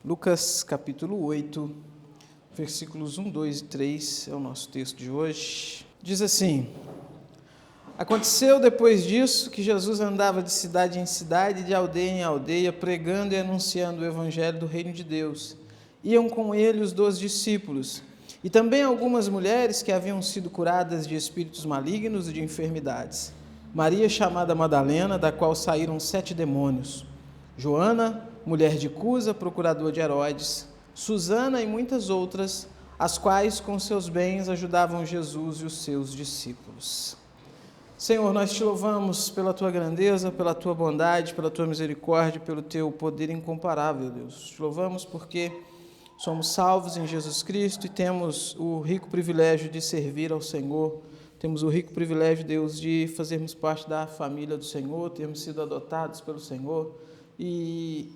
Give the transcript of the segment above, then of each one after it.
Lucas capítulo 8, versículos 1, 2 e 3 é o nosso texto de hoje. Diz assim: Aconteceu depois disso que Jesus andava de cidade em cidade, de aldeia em aldeia, pregando e anunciando o evangelho do reino de Deus. Iam com ele os 12 discípulos, e também algumas mulheres que haviam sido curadas de espíritos malignos e de enfermidades. Maria, chamada Madalena, da qual saíram 7 demônios. Joana, mulher de Cusa, procurador de Herodes. Susana e muitas outras, as quais com seus bens ajudavam Jesus e os seus discípulos. Senhor, nós te louvamos pela tua grandeza, pela tua bondade, pela tua misericórdia, pelo teu poder incomparável, Deus. Te louvamos porque somos salvos em Jesus Cristo e temos o rico privilégio de servir ao Senhor. Temos o rico privilégio, Deus, de fazermos parte da família do Senhor, termos sido adotados pelo Senhor e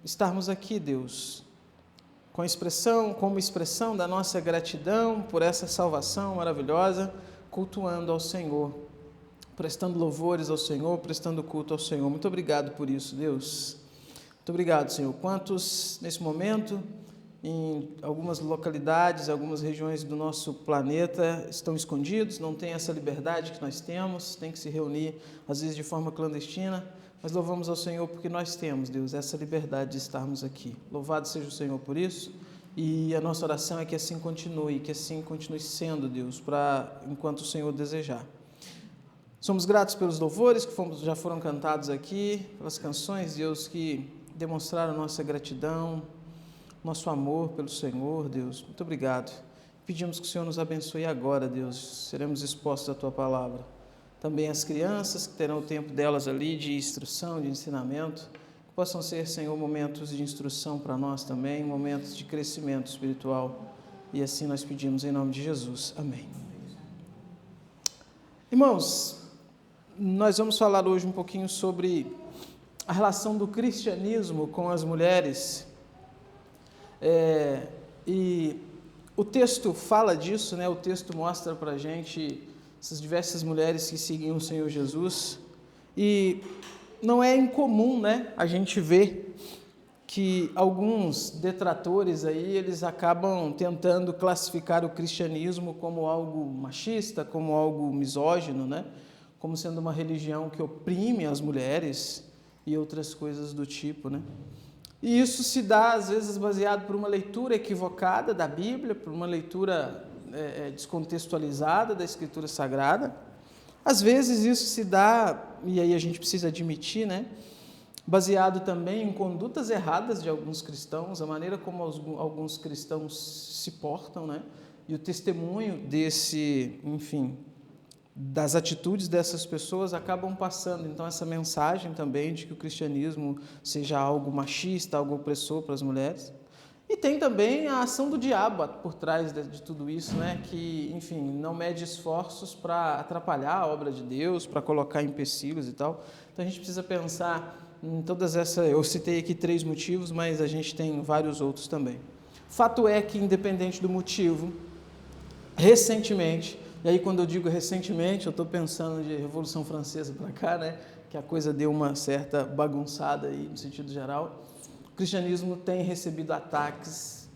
estarmos aqui, Deus, como expressão da nossa gratidão por essa salvação maravilhosa, cultuando ao Senhor, prestando louvores ao Senhor, prestando culto ao Senhor. Muito obrigado por isso, Deus. Muito obrigado, Senhor. Quantos, nesse momento, em algumas localidades, algumas regiões do nosso planeta, estão escondidos, não têm essa liberdade que nós temos, têm que se reunir, às vezes, de forma clandestina, mas louvamos ao Senhor porque nós temos, Deus, essa liberdade de estarmos aqui. Louvado seja o Senhor por isso, e a nossa oração é que assim continue sendo, Deus, enquanto o Senhor desejar. Somos gratos pelos louvores que já foram cantados aqui, pelas canções, Deus, que demonstraram nossa gratidão, nosso amor pelo Senhor, Deus. Muito obrigado. Pedimos que o Senhor nos abençoe agora, Deus. Seremos expostos à tua palavra. Também as crianças, que terão o tempo delas ali de instrução, de ensinamento, que possam ser, Senhor, momentos de instrução para nós também, momentos de crescimento espiritual. E assim nós pedimos em nome de Jesus. Amém. Irmãos, nós vamos falar hoje um pouquinho sobre a relação do cristianismo com as mulheres. E o texto fala disso, né? O texto mostra para a gente essas diversas mulheres que seguiam o Senhor Jesus, e não é incomum, né, a gente ver que alguns detratores aí, eles acabam tentando classificar o cristianismo como algo machista, como algo misógino, né, como sendo uma religião que oprime as mulheres e outras coisas do tipo, né. E isso se dá, às vezes, baseado por uma leitura equivocada da Bíblia, por uma leitura descontextualizada da Escritura Sagrada. Às vezes isso se dá, e aí a gente precisa admitir, né, baseado também em condutas erradas de alguns cristãos, a maneira como alguns cristãos se portam, né, e o testemunho das atitudes dessas pessoas acabam passando, então, essa mensagem também de que o cristianismo seja algo machista, algo opressor para as mulheres. E tem também a ação do diabo por trás de tudo isso, né? Que, enfim, não mede esforços para atrapalhar a obra de Deus, para colocar empecilhos e tal. Então a gente precisa pensar em todas essas. Eu citei aqui 3 motivos, mas a gente tem vários outros também. Fato é que, independente do motivo, recentemente, e aí quando eu digo recentemente, eu estou pensando de Revolução Francesa para cá, né? Que a coisa deu uma certa bagunçada aí no sentido geral. O cristianismo tem recebido ataques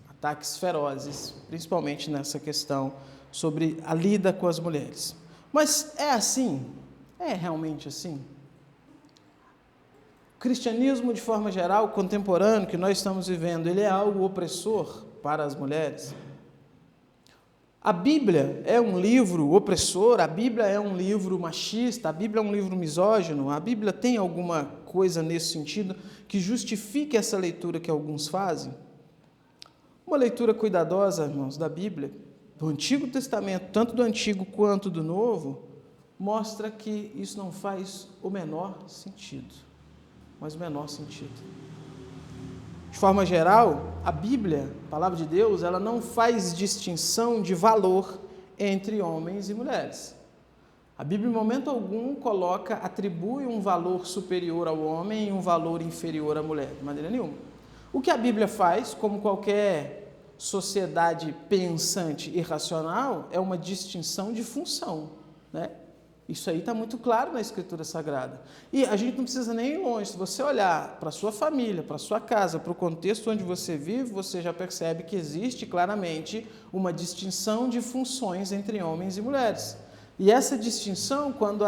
ferozes, principalmente nessa questão sobre a lida com as mulheres. Mas é assim? É realmente assim? O cristianismo, de forma geral, contemporâneo, que nós estamos vivendo, ele é algo opressor para as mulheres? A Bíblia é um livro opressor, a Bíblia é um livro machista, a Bíblia é um livro misógino, a Bíblia tem alguma coisa nesse sentido que justifique essa leitura que alguns fazem? Uma leitura cuidadosa, irmãos, da Bíblia, do Antigo Testamento, tanto do Antigo quanto do Novo, mostra que isso não faz o menor sentido, mas o menor sentido. De forma geral, a Bíblia, a palavra de Deus, ela não faz distinção de valor entre homens e mulheres. A Bíblia, em momento algum, atribui um valor superior ao homem e um valor inferior à mulher, de maneira nenhuma. O que a Bíblia faz, como qualquer sociedade pensante e racional, é uma distinção de função, né? Isso aí está muito claro na Escritura Sagrada. E a gente não precisa nem ir longe. Se você olhar para a sua família, para a sua casa, para o contexto onde você vive, você já percebe que existe claramente uma distinção de funções entre homens e mulheres. E essa distinção, quando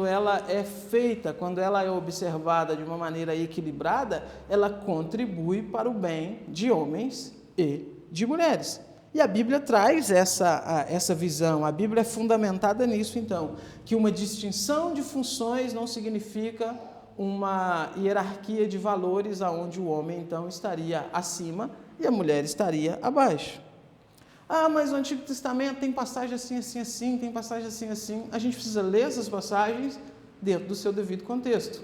ela é feita, quando ela é observada de uma maneira equilibrada, ela contribui para o bem de homens e de mulheres. E a Bíblia traz essa visão, a Bíblia é fundamentada nisso, então, que uma distinção de funções não significa uma hierarquia de valores onde o homem, então, estaria acima e a mulher estaria abaixo. Ah, mas o Antigo Testamento tem passagem assim, assim, assim, tem passagem assim, assim. A gente precisa ler essas passagens dentro do seu devido contexto.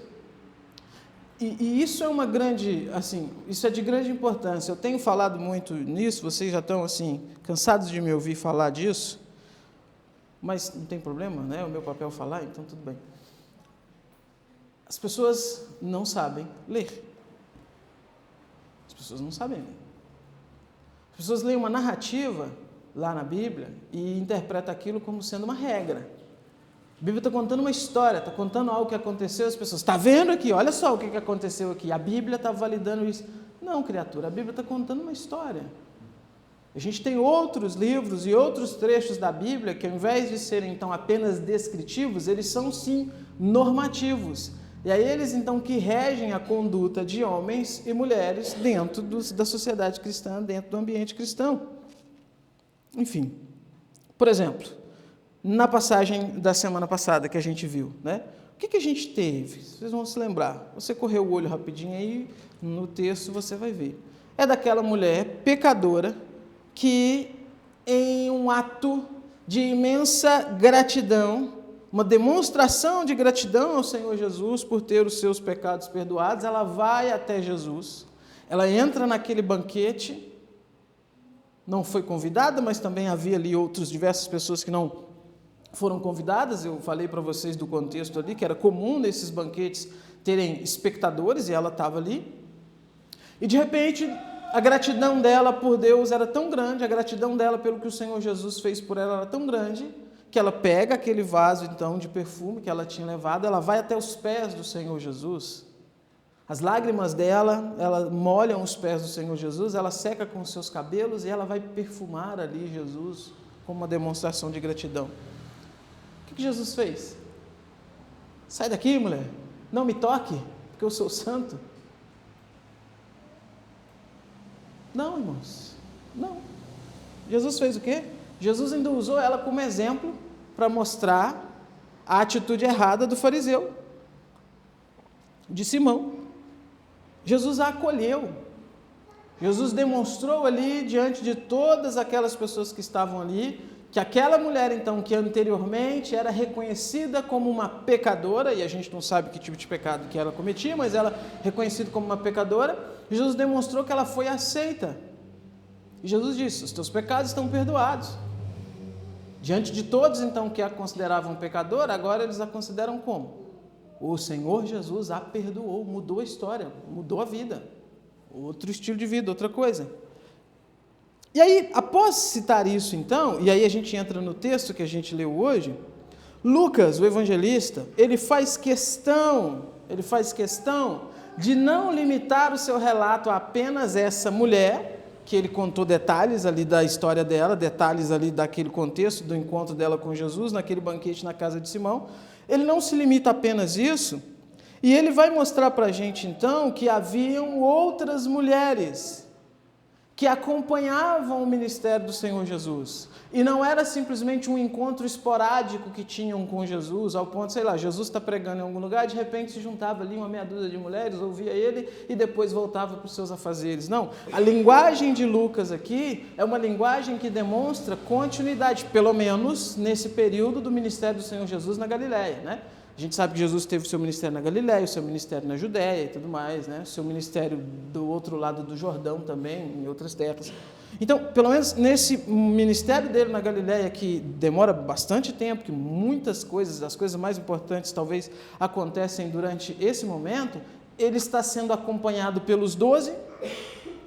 E isso é uma grande, assim, isso é de grande importância. Eu tenho falado muito nisso, vocês já estão, assim, cansados de me ouvir falar disso, mas não tem problema, né? O meu papel é falar, então tudo bem. As pessoas não sabem ler. As pessoas não sabem ler. As pessoas leem uma narrativa lá na Bíblia e interpretam aquilo como sendo uma regra. A Bíblia está contando uma história, está contando algo que aconteceu, as pessoas, está vendo aqui, olha só o que aconteceu aqui, a Bíblia está validando isso. Não, criatura, a Bíblia está contando uma história. A gente tem outros livros e outros trechos da Bíblia que, ao invés de serem, então, apenas descritivos, eles são, sim, normativos. E aí eles, então, que regem a conduta de homens e mulheres dentro da sociedade cristã, dentro do ambiente cristão. Enfim, por exemplo, na passagem da semana passada que a gente viu, né? O que a gente teve? Vocês vão se lembrar. Você correu o olho rapidinho aí, no texto você vai ver. É daquela mulher pecadora que, em um ato de imensa gratidão, uma demonstração de gratidão ao Senhor Jesus por ter os seus pecados perdoados, ela vai até Jesus, ela entra naquele banquete, não foi convidada, mas também havia ali diversas pessoas que não foram convidadas. Eu falei para vocês do contexto ali, que era comum nesses banquetes terem espectadores, e ela estava ali, e de repente a gratidão dela por Deus era tão grande, a gratidão dela pelo que o Senhor Jesus fez por ela era tão grande, que ela pega aquele vaso então de perfume que ela tinha levado, ela vai até os pés do Senhor Jesus, as lágrimas dela, ela molham os pés do Senhor Jesus, ela seca com os seus cabelos e ela vai perfumar ali Jesus como uma demonstração de gratidão. O que Jesus fez? Sai daqui, mulher, não me toque, porque eu sou santo. Não, irmãos, não. Jesus fez o quê? Jesus ainda usou ela como exemplo para mostrar a atitude errada do fariseu, de Simão. Jesus a acolheu. Jesus demonstrou ali, diante de todas aquelas pessoas que estavam ali, que aquela mulher, então, que anteriormente era reconhecida como uma pecadora, e a gente não sabe que tipo de pecado que ela cometia, mas ela reconhecida como uma pecadora, Jesus demonstrou que ela foi aceita. E Jesus disse: os teus pecados estão perdoados. Diante de todos, então, que a consideravam pecadora, agora eles a consideram como? O Senhor Jesus a perdoou, mudou a história, mudou a vida. Outro estilo de vida, outra coisa. E aí, após citar isso, então, e aí a gente entra no texto que a gente leu hoje, Lucas, o evangelista, ele faz questão de não limitar o seu relato a apenas essa mulher, que ele contou detalhes ali da história dela, detalhes ali daquele contexto do encontro dela com Jesus, naquele banquete na casa de Simão. Ele não se limita apenas a isso, e ele vai mostrar para a gente, então, que haviam outras mulheres que acompanhavam o ministério do Senhor Jesus. E não era simplesmente um encontro esporádico que tinham com Jesus, ao ponto, sei lá, Jesus está pregando em algum lugar, de repente se juntava ali uma meia dúzia de mulheres, ouvia ele e depois voltava para os seus afazeres. Não, a linguagem de Lucas aqui é uma linguagem que demonstra continuidade, pelo menos nesse período do ministério do Senhor Jesus na Galileia, né? A gente sabe que Jesus teve o seu ministério na Galileia, o seu ministério na Judéia e tudo mais, né? O seu ministério do outro lado do Jordão também, em outras terras. Então, pelo menos nesse ministério dele na Galileia, que demora bastante tempo, que muitas coisas, as coisas mais importantes talvez acontecem durante esse momento, ele está sendo acompanhado pelos 12,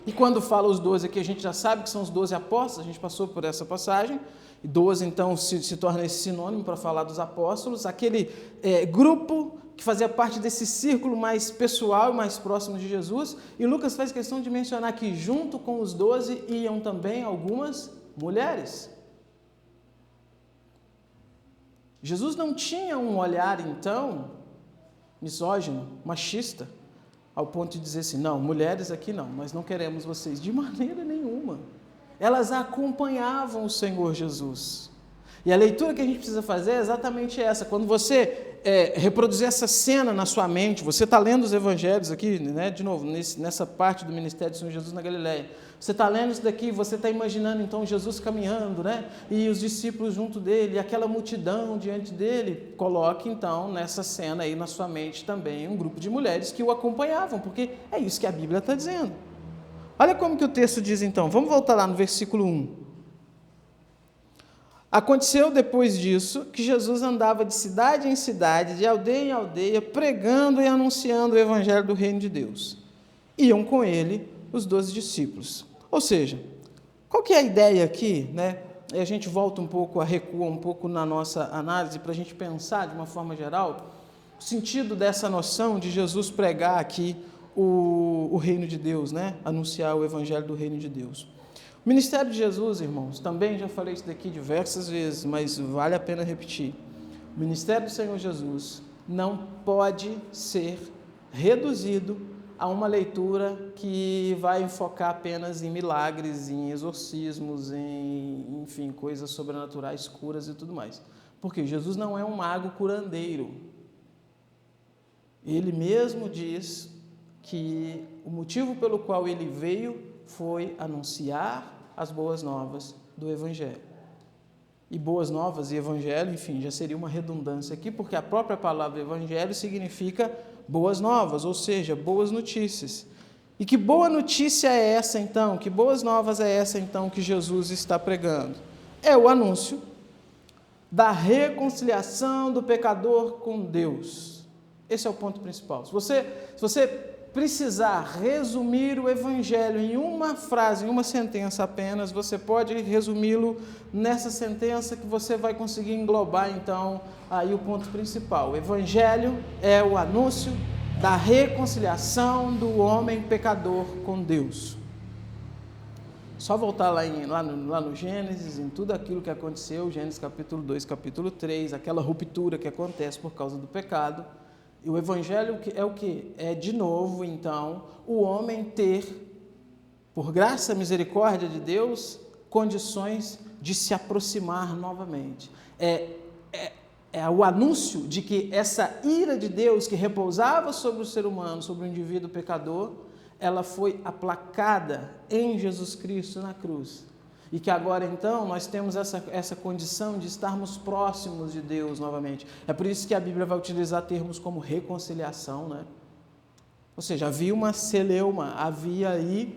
e quando fala os 12 aqui, a gente já sabe que são os 12 apóstolos, a gente passou por essa passagem, E 12, então, se torna esse sinônimo para falar dos apóstolos, aquele grupo que fazia parte desse círculo mais pessoal e mais próximo de Jesus. E Lucas faz questão de mencionar que junto com os 12 iam também algumas mulheres. Jesus não tinha um olhar, então, misógino, machista, ao ponto de dizer assim, não, mulheres aqui não, nós não queremos vocês, de maneira nenhuma. Elas acompanhavam o Senhor Jesus. E a leitura que a gente precisa fazer é exatamente essa. Quando você reproduzir essa cena na sua mente, você está lendo os evangelhos aqui, né, de novo, nessa parte do ministério do Senhor Jesus na Galileia, você está lendo isso daqui, você está imaginando então Jesus caminhando, né, e os discípulos junto dele, e aquela multidão diante dele, coloque então nessa cena aí na sua mente também um grupo de mulheres que o acompanhavam, porque é isso que a Bíblia está dizendo. Olha como que o texto diz então, vamos voltar lá no versículo 1. Aconteceu depois disso que Jesus andava de cidade em cidade, de aldeia em aldeia, pregando e anunciando o evangelho do reino de Deus. Iam com ele os 12 discípulos. Ou seja, qual que é a ideia aqui, né? E a gente volta um pouco, recua um pouco na nossa análise para a gente pensar de uma forma geral o sentido dessa noção de Jesus pregar aqui o reino de Deus, né? Anunciar o evangelho do reino de Deus. O ministério de Jesus, irmãos, também já falei isso daqui diversas vezes, mas vale a pena repetir. O ministério do Senhor Jesus não pode ser reduzido a uma leitura que vai focar apenas em milagres, em exorcismos, enfim, coisas sobrenaturais, curas e tudo mais. Porque Jesus não é um mago curandeiro. Ele mesmo diz que o motivo pelo qual ele veio foi anunciar as boas novas do Evangelho. E boas novas e Evangelho, enfim, já seria uma redundância aqui, porque a própria palavra Evangelho significa boas novas, ou seja, boas notícias. E que boa notícia é essa, então? Que boas novas é essa, então, que Jesus está pregando? É o anúncio da reconciliação do pecador com Deus. Esse é o ponto principal. Se você precisar resumir o Evangelho em uma frase, em uma sentença apenas, você pode resumi-lo nessa sentença que você vai conseguir englobar, então, aí o ponto principal. O Evangelho é o anúncio da reconciliação do homem pecador com Deus. Só voltar lá no Gênesis, em tudo aquilo que aconteceu, Gênesis capítulo 2, capítulo 3, aquela ruptura que acontece por causa do pecado. E o Evangelho é o quê? É, de novo, então, o homem ter, por graça e misericórdia de Deus, condições de se aproximar novamente. É o anúncio de que essa ira de Deus que repousava sobre o ser humano, sobre o indivíduo pecador, ela foi aplacada em Jesus Cristo na cruz. E que agora, então, nós temos essa condição de estarmos próximos de Deus novamente. É por isso que a Bíblia vai utilizar termos como reconciliação, né? Ou seja, havia uma celeuma, havia aí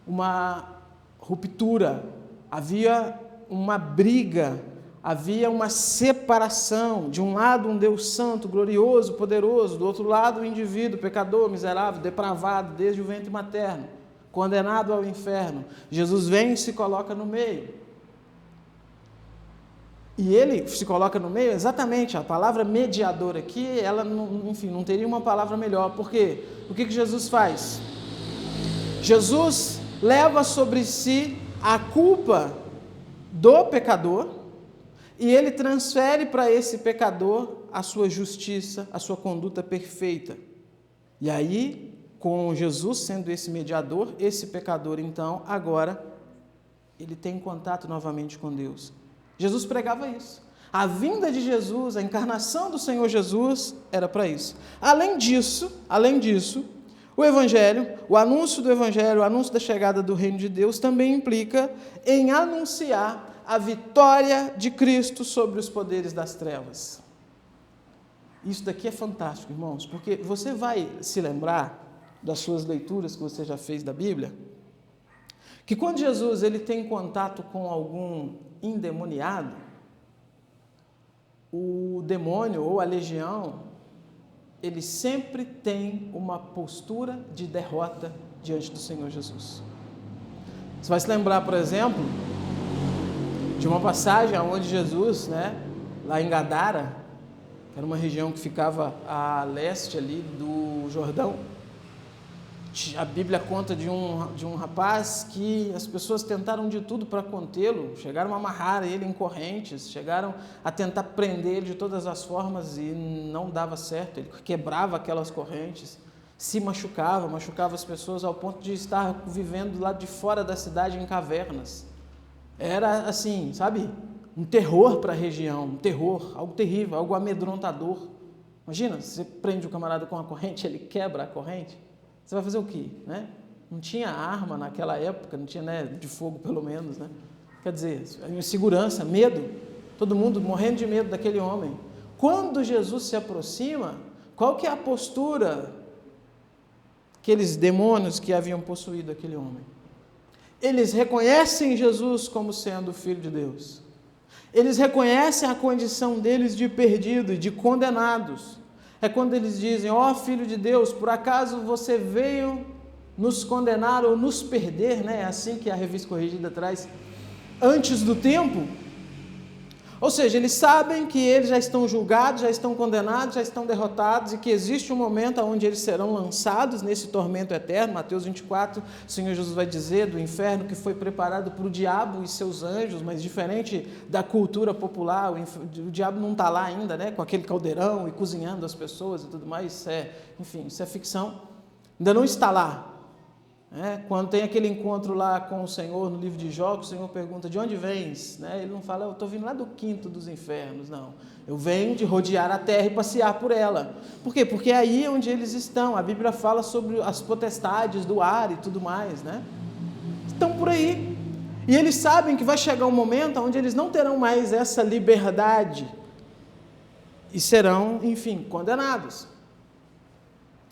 uma ruptura, havia uma briga, havia uma separação. De um lado, um Deus santo, glorioso, poderoso. Do outro lado, um indivíduo pecador, miserável, depravado, desde o ventre materno, condenado ao inferno. Jesus vem e se coloca no meio. E ele se coloca no meio, exatamente, a palavra mediador aqui, ela, enfim, não teria uma palavra melhor. Por quê? O que Jesus faz? Jesus leva sobre si a culpa do pecador e ele transfere para esse pecador a sua justiça, a sua conduta perfeita. E aí, com Jesus sendo esse mediador, esse pecador, então, agora, ele tem contato novamente com Deus. Jesus pregava isso. A vinda de Jesus, a encarnação do Senhor Jesus, era para isso. Além disso, o Evangelho, o anúncio do Evangelho, o anúncio da chegada do reino de Deus, também implica em anunciar a vitória de Cristo sobre os poderes das trevas. Isso daqui é fantástico, irmãos, porque você vai se lembrar das suas leituras que você já fez da Bíblia, que quando Jesus ele tem contato com algum endemoniado, o demônio ou a legião, ele sempre tem uma postura de derrota diante do Senhor Jesus. Você vai se lembrar, por exemplo, de uma passagem onde Jesus, né, lá em Gadara, que era uma região que ficava a leste ali do Jordão, a Bíblia conta de um rapaz que as pessoas tentaram de tudo para contê-lo, chegaram a amarrar ele em correntes, chegaram a tentar prender ele de todas as formas e não dava certo, ele quebrava aquelas correntes, se machucava as pessoas ao ponto de estar vivendo lá de fora da cidade em cavernas. Era assim, sabe, um terror para a região, um terror, algo terrível, algo amedrontador. Imagina, você prende o camarada com uma corrente, ele quebra a corrente, você vai fazer o quê, né? Não tinha arma naquela época, não tinha, né, de fogo pelo menos, né? Quer dizer, insegurança, medo, todo mundo morrendo de medo daquele homem. Quando Jesus se aproxima, qual que é a postura aqueles demônios que haviam possuído aquele homem? Eles reconhecem Jesus como sendo o Filho de Deus. Eles reconhecem a condição deles de perdido e de condenados. É quando eles dizem, ó Filho de Deus, por acaso você veio nos condenar ou nos perder, né? É assim que a Revista Corrigida traz, antes do tempo? Ou seja, eles sabem que eles já estão julgados, já estão condenados, já estão derrotados e que existe um momento onde eles serão lançados nesse tormento eterno. Mateus 24, o Senhor Jesus vai dizer do inferno que foi preparado para o diabo e seus anjos, mas diferente da cultura popular, o diabo não está lá ainda, né, com aquele caldeirão e cozinhando as pessoas e tudo mais, isso é ficção, ainda não está lá. Quando tem aquele encontro lá com o Senhor no livro de Jó, o Senhor pergunta, de onde vens? Ele não fala, eu estou vindo lá do quinto dos infernos, não. Eu venho de rodear a terra e passear por ela. Por quê? Porque é aí onde eles estão. A Bíblia fala sobre as potestades do ar e tudo mais, né? Estão por aí. E eles sabem que vai chegar um momento onde eles não terão mais essa liberdade e serão, enfim, condenados.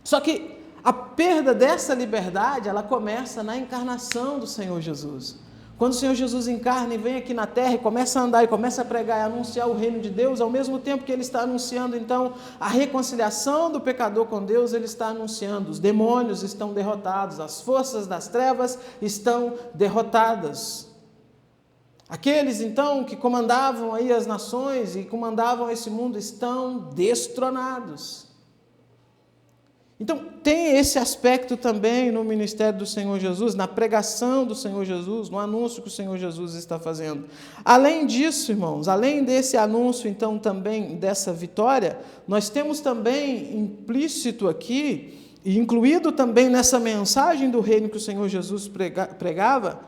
Só que a perda dessa liberdade, ela começa na encarnação do Senhor Jesus. Quando o Senhor Jesus encarna e vem aqui na terra e começa a andar e começa a pregar e anunciar o reino de Deus, ao mesmo tempo que ele está anunciando, então, a reconciliação do pecador com Deus, ele está anunciando, os demônios estão derrotados, as forças das trevas estão derrotadas. Aqueles, então, que comandavam aí as nações e comandavam esse mundo estão destronados. Então, tem esse aspecto também no ministério do Senhor Jesus, na pregação do Senhor Jesus, no anúncio que o Senhor Jesus está fazendo. Além disso, irmãos, além desse anúncio, então, também dessa vitória, nós temos também implícito aqui, e incluído também nessa mensagem do reino que o Senhor Jesus pregava,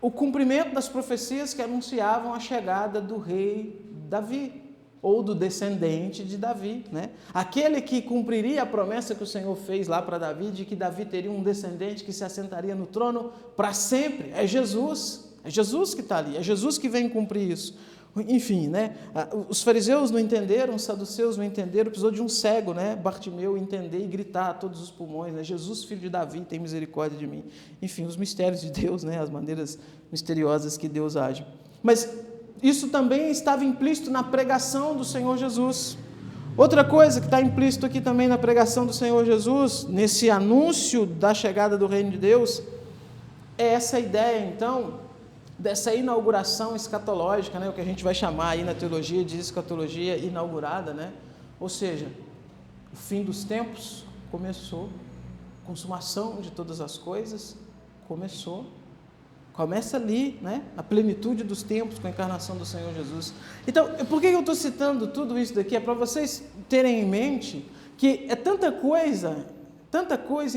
o cumprimento das profecias que anunciavam a chegada do rei Davi, ou do descendente de Davi, né? Aquele que cumpriria a promessa que o Senhor fez lá para Davi, de que Davi teria um descendente que se assentaria no trono para sempre. É Jesus que está ali, é Jesus que vem cumprir isso. Enfim, né? Os fariseus não entenderam, os saduceus não entenderam, precisou de um cego, né? Bartimeu, entender e gritar a todos os pulmões, né? Jesus, filho de Davi, tem misericórdia de mim. Enfim, os mistérios de Deus, né? As maneiras misteriosas que Deus age. Mas isso também estava implícito na pregação do Senhor Jesus. Outra coisa que está implícito aqui também na pregação do Senhor Jesus, nesse anúncio da chegada do reino de Deus, é essa ideia, então, dessa inauguração escatológica, né, o que a gente vai chamar aí na teologia de escatologia inaugurada, né? Ou seja, o fim dos tempos começou, a consumação de todas as coisas começou. Começa ali, né, na plenitude dos tempos, com a encarnação do Senhor Jesus. Então, por que eu estou citando tudo isso daqui? É para vocês terem em mente que é tanta coisa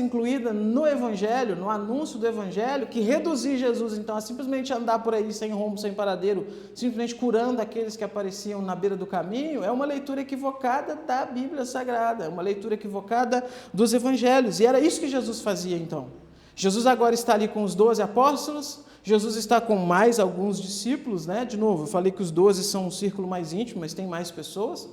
incluída no Evangelho, no anúncio do Evangelho, que reduzir Jesus, então, a simplesmente andar por aí sem rumo, sem paradeiro, simplesmente curando aqueles que apareciam na beira do caminho, é uma leitura equivocada da Bíblia Sagrada, é uma leitura equivocada dos Evangelhos. E era isso que Jesus fazia, então. Jesus agora está ali com os 12 apóstolos, Jesus está com mais alguns discípulos, né? De novo, eu falei que os 12 são um círculo mais íntimo, mas tem mais pessoas,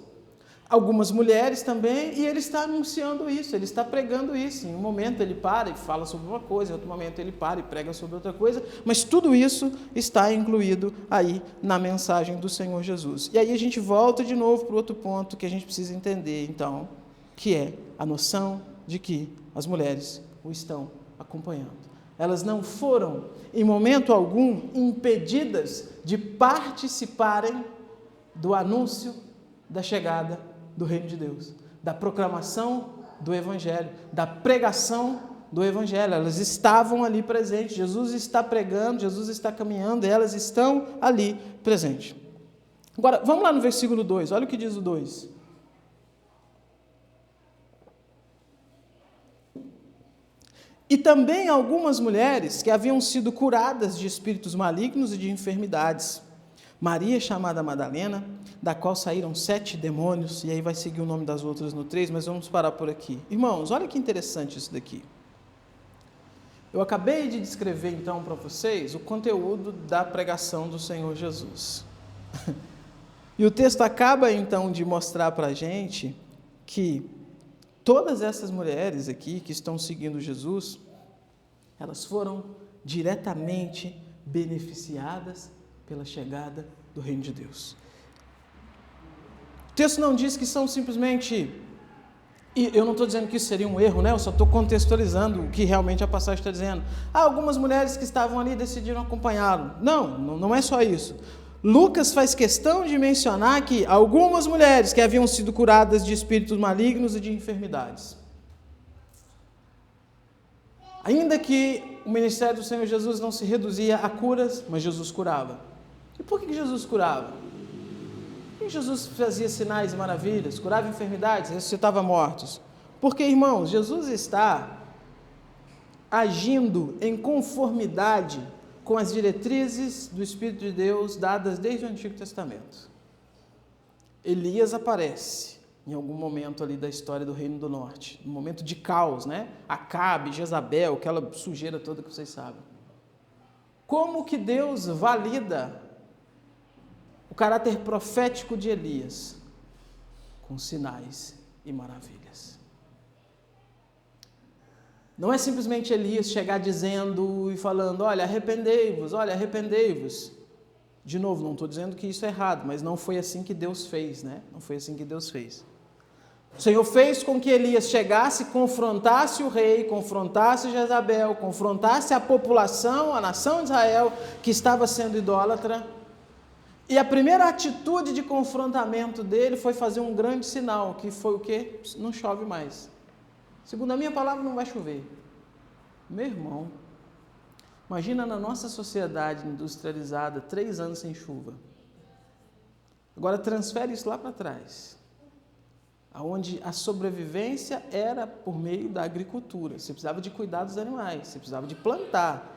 algumas mulheres também, e ele está anunciando isso, ele está pregando isso. Em um momento ele para e fala sobre uma coisa, em outro momento ele para e prega sobre outra coisa, mas tudo isso está incluído aí na mensagem do Senhor Jesus. E aí a gente volta de novo para o outro ponto que a gente precisa entender, então, que é a noção de que as mulheres o estão acompanhando. elas não foram, em momento algum, impedidas de participarem do anúncio da chegada do reino de Deus, da proclamação do Evangelho, da pregação do Evangelho. Elas estavam ali presentes, Jesus está pregando, Jesus está caminhando, e elas estão ali presentes. Agora, vamos lá no versículo 2, olha o que diz o 2. E também algumas mulheres que haviam sido curadas de espíritos malignos e de enfermidades. Maria, chamada Madalena, da qual saíram 7 demônios, e aí vai seguir o nome das outras no 3, mas vamos parar por aqui. Irmãos, olha que interessante isso daqui. Eu acabei de descrever então para vocês o conteúdo da pregação do Senhor Jesus. E o texto acaba então de mostrar para a gente que todas essas mulheres aqui que estão seguindo Jesus, elas foram diretamente beneficiadas pela chegada do reino de Deus. O texto não diz que são simplesmente, e eu não estou dizendo que isso seria um erro, né? Eu só estou contextualizando o que realmente a passagem está dizendo. Algumas mulheres que estavam ali decidiram acompanhá-lo. Não é só isso. Lucas faz questão de mencionar que algumas mulheres que haviam sido curadas de espíritos malignos e de enfermidades. Ainda que o ministério do Senhor Jesus não se reduzia a curas, mas Jesus curava. E por que Jesus curava? Por que Jesus fazia sinais e maravilhas, curava enfermidades, ressuscitava mortos? Porque, irmãos, Jesus está agindo em conformidade com as diretrizes do Espírito de Deus dadas desde o Antigo Testamento. Elias aparece em algum momento ali da história do Reino do Norte, um momento de caos, né? Acabe, Jezabel, aquela sujeira toda que vocês sabem. Como que Deus valida o caráter profético de Elias? Com sinais e maravilhas. Não é simplesmente Elias chegar dizendo e falando, olha, arrependei-vos. De novo, não estou dizendo que isso é errado, mas não foi assim que Deus fez, né? Não foi assim que Deus fez. O Senhor fez com que Elias chegasse, confrontasse o rei, confrontasse Jezabel, confrontasse a população, a nação de Israel, que estava sendo idólatra. E a primeira atitude de confrontamento dele foi fazer um grande sinal, que foi o quê? Não chove mais. Segundo a minha palavra, não vai chover. Meu irmão, imagina na nossa sociedade industrializada, 3 anos sem chuva. Agora transfere isso lá para trás, onde a sobrevivência era por meio da agricultura. Você precisava de cuidar dos animais, você precisava de plantar.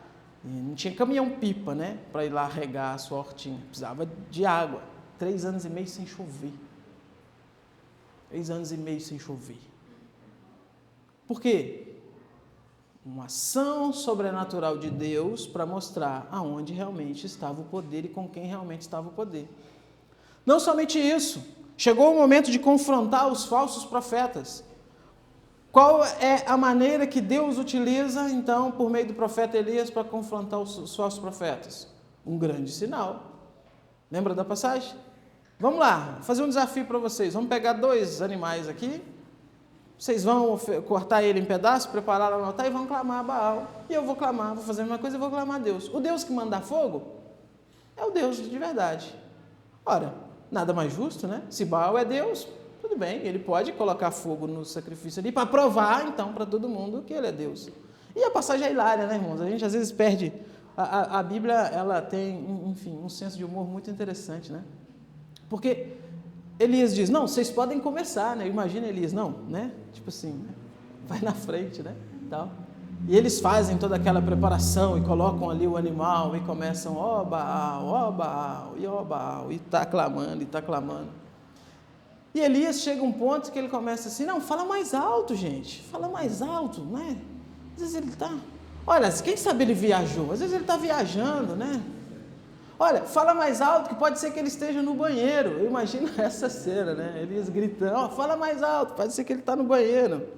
Não tinha caminhão-pipa, né, para ir lá regar a sua hortinha. Precisava de água. 3 anos e meio sem chover. 3 anos e meio sem chover. Por quê? Uma ação sobrenatural de Deus para mostrar aonde realmente estava o poder e com quem realmente estava o poder. Não somente isso, chegou o momento de confrontar os falsos profetas. Qual é a maneira que Deus utiliza, então, por meio do profeta Elias, para confrontar os falsos profetas? Um grande sinal. Lembra da passagem? Vamos lá, vou fazer um desafio para vocês. Vamos pegar 2 animais aqui. Vocês vão cortar ele em pedaços, preparar lá no altar e vão clamar a Baal. E eu vou clamar, vou fazer a mesma coisa e vou clamar a Deus. O Deus que manda fogo é o Deus de verdade. Ora, nada mais justo, né? Se Baal é Deus, tudo bem, ele pode colocar fogo no sacrifício ali para provar, então, para todo mundo que ele é Deus. E a passagem é hilária, né, irmãos? A gente às vezes perde. A Bíblia, ela tem, enfim, um senso de humor muito interessante, né? Porque Elias diz, não, vocês podem começar, né? Imagina Elias, não, né? Tipo assim, né? Vai na frente, né? Tal. E eles fazem toda aquela preparação e colocam ali o animal e começam, ó Baal, e está clamando, E Elias chega a um ponto que ele começa assim, não, fala mais alto, gente, fala mais alto, né? Às vezes ele está, olha, quem sabe ele viajou, às vezes ele está viajando, né? Olha, fala mais alto que pode ser que ele esteja no banheiro. Eu imagino essa cena, né? Elias gritando, fala mais alto, pode ser que ele está no banheiro.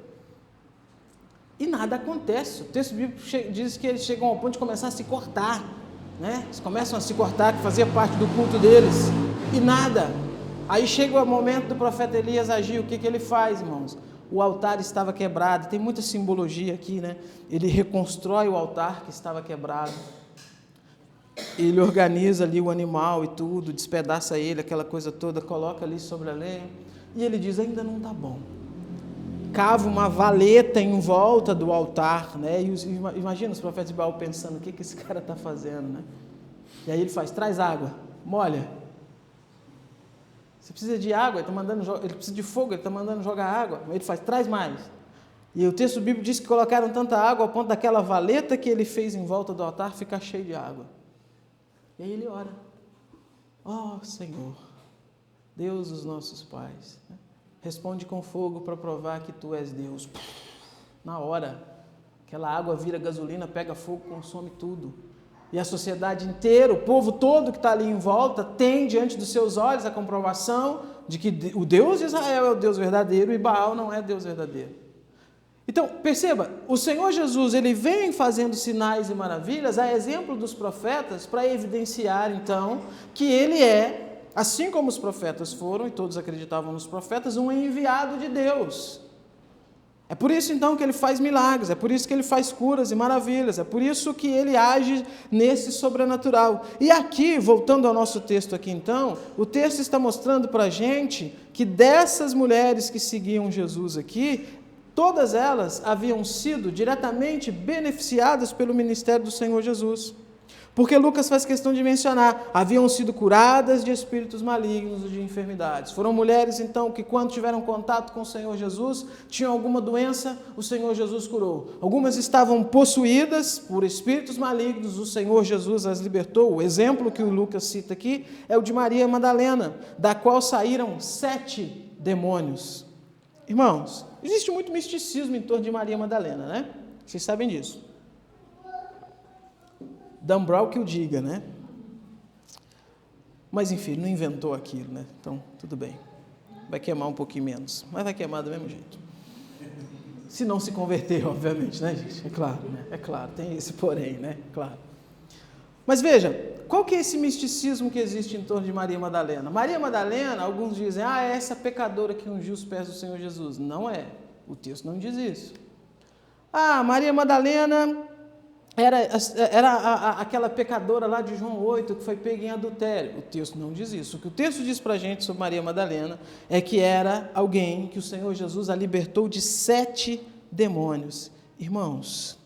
E nada acontece. O texto bíblico diz que eles chegam ao ponto de começar a se cortar, né? Eles começam a se cortar, que fazia parte do culto deles. E nada. Aí chega o momento do profeta Elias agir. O que ele faz, irmãos? o altar estava quebrado. Tem muita simbologia aqui, né? Ele reconstrói o altar que estava quebrado. Ele organiza ali o animal e tudo, despedaça ele, aquela coisa toda, coloca ali sobre a lenha. E ele diz, ainda não está bom. Cava uma valeta em volta do altar, né? E imagina os profetas de Baal pensando, o que esse cara está fazendo, né? E aí ele faz, traz água, molha. Você precisa de água, ele precisa de fogo, ele está mandando jogar água. Aí ele faz, traz mais. E o texto bíblico diz que colocaram tanta água ao ponto daquela valeta que ele fez em volta do altar ficar cheia de água. E aí ele ora, Senhor, Deus dos nossos pais, né? Responde com fogo para provar que tu és Deus. Na hora, aquela água vira gasolina, pega fogo, consome tudo. E a sociedade inteira, o povo todo que está ali em volta, tem diante dos seus olhos a comprovação de que o Deus de Israel é o Deus verdadeiro e Baal não é Deus verdadeiro. Então, perceba, o Senhor Jesus, ele vem fazendo sinais e maravilhas, a exemplo dos profetas, para evidenciar, então, que ele é, assim como os profetas foram, e todos acreditavam nos profetas, um enviado de Deus. É por isso, então, que ele faz milagres, é por isso que ele faz curas e maravilhas, é por isso que ele age nesse sobrenatural. E aqui, voltando ao nosso texto aqui, então, o texto está mostrando para a gente que dessas mulheres que seguiam Jesus aqui, todas elas haviam sido diretamente beneficiadas pelo ministério do Senhor Jesus. Porque Lucas faz questão de mencionar, haviam sido curadas de espíritos malignos e de enfermidades. Foram mulheres, então, que quando tiveram contato com o Senhor Jesus, tinham alguma doença, o Senhor Jesus curou. Algumas estavam possuídas por espíritos malignos, o Senhor Jesus as libertou. O exemplo que o Lucas cita aqui é o de Maria Madalena, da qual saíram 7 demônios. Irmãos, existe muito misticismo em torno de Maria Madalena, né? Vocês sabem disso. Dan Brown que o diga, né? Mas enfim, não inventou aquilo, né? Então, tudo bem. Vai queimar um pouquinho menos, mas vai queimar do mesmo jeito. Se não se converter, obviamente, né, gente? É claro, né? É claro, tem esse porém, né? Claro. Mas veja, qual que é esse misticismo que existe em torno de Maria Madalena? Maria Madalena, alguns dizem, é essa pecadora que ungiu os pés do Senhor Jesus. Não é. O texto não diz isso. Maria Madalena era aquela pecadora lá de João 8 que foi pega em adultério. O texto não diz isso. O que o texto diz para a gente sobre Maria Madalena é que era alguém que o Senhor Jesus a libertou de 7 demônios. Irmãos,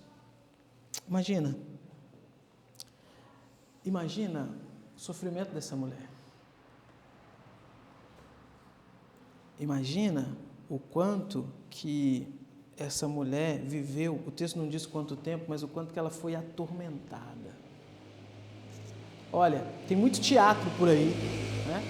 imagina o sofrimento dessa mulher. Imagina o quanto que essa mulher viveu, o texto não diz quanto tempo, mas o quanto que ela foi atormentada. Olha, tem muito teatro por aí, né?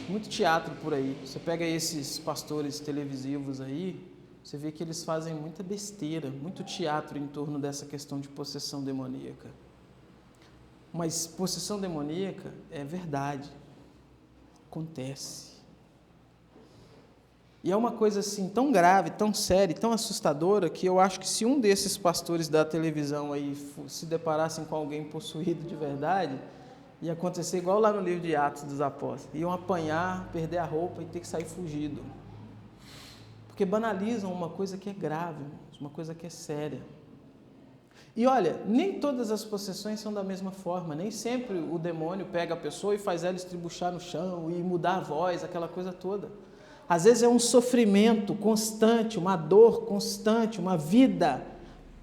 Muito teatro por aí. Você pega esses pastores televisivos aí, você vê que eles fazem muita besteira, muito teatro em torno dessa questão de possessão demoníaca. Mas possessão demoníaca é verdade, acontece. E é uma coisa assim tão grave, tão séria, tão assustadora, que eu acho que se um desses pastores da televisão aí se deparassem com alguém possuído de verdade, ia acontecer igual lá no livro de Atos dos Apóstolos. Iam apanhar, perder a roupa e ter que sair fugido. Porque banalizam uma coisa que é grave, uma coisa que é séria. E olha, nem todas as possessões são da mesma forma, nem sempre o demônio pega a pessoa e faz ela estribuchar no chão e mudar a voz, aquela coisa toda. Às vezes é um sofrimento constante, uma dor constante, uma vida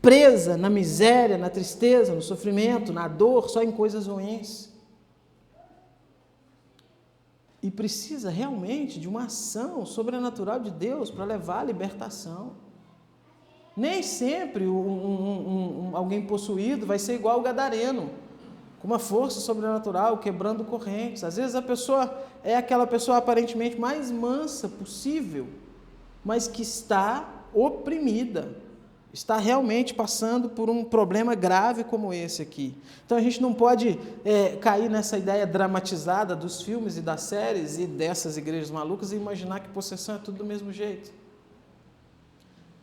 presa na miséria, na tristeza, no sofrimento, na dor, só em coisas ruins. E precisa realmente de uma ação sobrenatural de Deus para levar à libertação. Nem sempre alguém possuído vai ser igual ao gadareno, com uma força sobrenatural, quebrando correntes. Às vezes a pessoa é aquela pessoa aparentemente mais mansa possível, mas que está oprimida, está realmente passando por um problema grave como esse aqui. Então a gente não pode cair nessa ideia dramatizada dos filmes e das séries e dessas igrejas malucas e imaginar que possessão é tudo do mesmo jeito.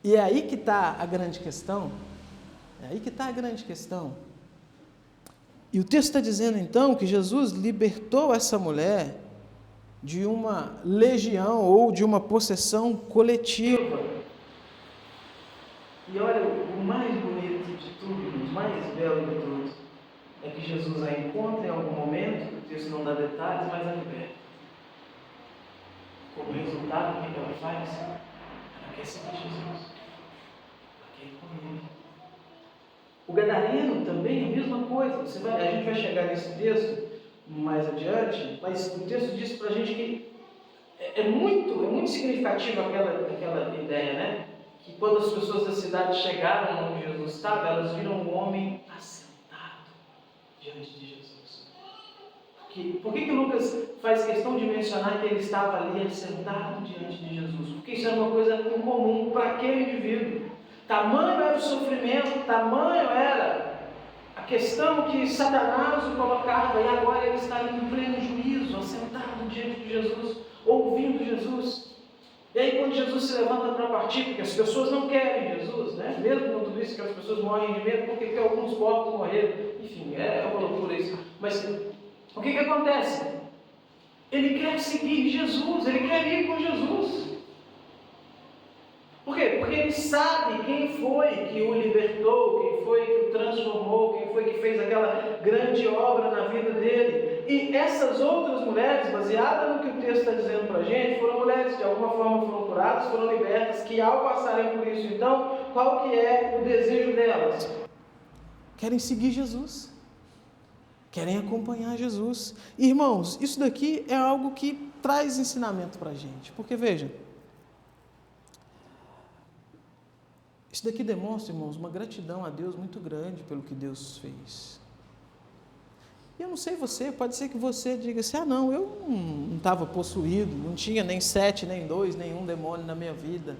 E é aí que está a grande questão. É aí que está a grande questão. E o texto está dizendo, então, que Jesus libertou essa mulher de uma legião ou de uma possessão coletiva. E olha, o mais bonito de tudo, o mais belo de tudo, é que Jesus a encontra em algum momento, o texto não dá detalhes, mas a liberta. Como resultado, o que ela faz? Ela quer seguir Jesus. Ela quer ir com ele. O gadareno também é a mesma coisa. A gente vai chegar nesse texto mais adiante, mas o texto diz para a gente que é muito significativa aquela ideia, né? Que quando as pessoas da cidade chegaram onde Jesus estava, elas viram um homem assentado diante de Jesus. Por que Lucas faz questão de mencionar que ele estava ali assentado diante de Jesus? Porque isso era uma coisa incomum para aquele indivíduo. Tamanho era o sofrimento, tamanho era a questão que Satanás o colocava, e agora ele está ali em pleno juízo, assentado diante de Jesus, ouvindo Jesus. E aí quando Jesus se levanta para partir, porque as pessoas não querem Jesus, né? Mesmo com tudo isso que as pessoas morrem de medo, porque alguns corpos morreram, enfim, é uma loucura isso. Mas o que acontece? Ele quer seguir Jesus, ele quer ir com Jesus. Por quê? Porque ele sabe quem foi que o libertou, quem foi que o transformou, quem foi que fez aquela grande obra na vida dele. E essas outras mulheres, baseadas no que o texto está dizendo para a gente, foram mulheres que de alguma forma foram curadas, foram libertas, que ao passarem por isso, então, qual que é o desejo delas? Querem seguir Jesus. Querem acompanhar Jesus. Irmãos, isso daqui é algo que traz ensinamento para a gente. Porque, veja, isso daqui demonstra, irmãos, uma gratidão a Deus muito grande pelo que Deus fez. E eu não sei você, pode ser que você diga assim, não, eu não estava possuído, não tinha nem 7, nem 2, nenhum demônio na minha vida.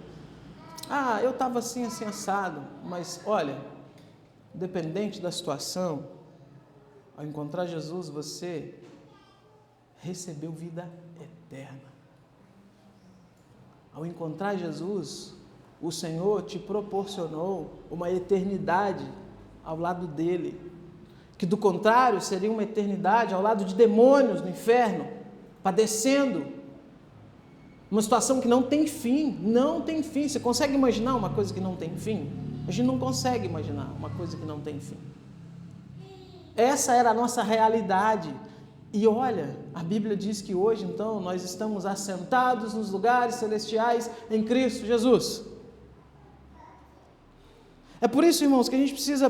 Eu estava assim assado. Mas, olha, independente da situação, ao encontrar Jesus, você recebeu vida eterna. Ao encontrar Jesus, o Senhor te proporcionou uma eternidade ao lado dele, que do contrário seria uma eternidade ao lado de demônios no inferno, padecendo, uma situação que não tem fim, não tem fim. Você consegue imaginar uma coisa que não tem fim? A gente não consegue imaginar uma coisa que não tem fim. Essa era a nossa realidade. E olha, a Bíblia diz que hoje, então, nós estamos assentados nos lugares celestiais em Cristo Jesus. É por isso, irmãos, que a gente precisa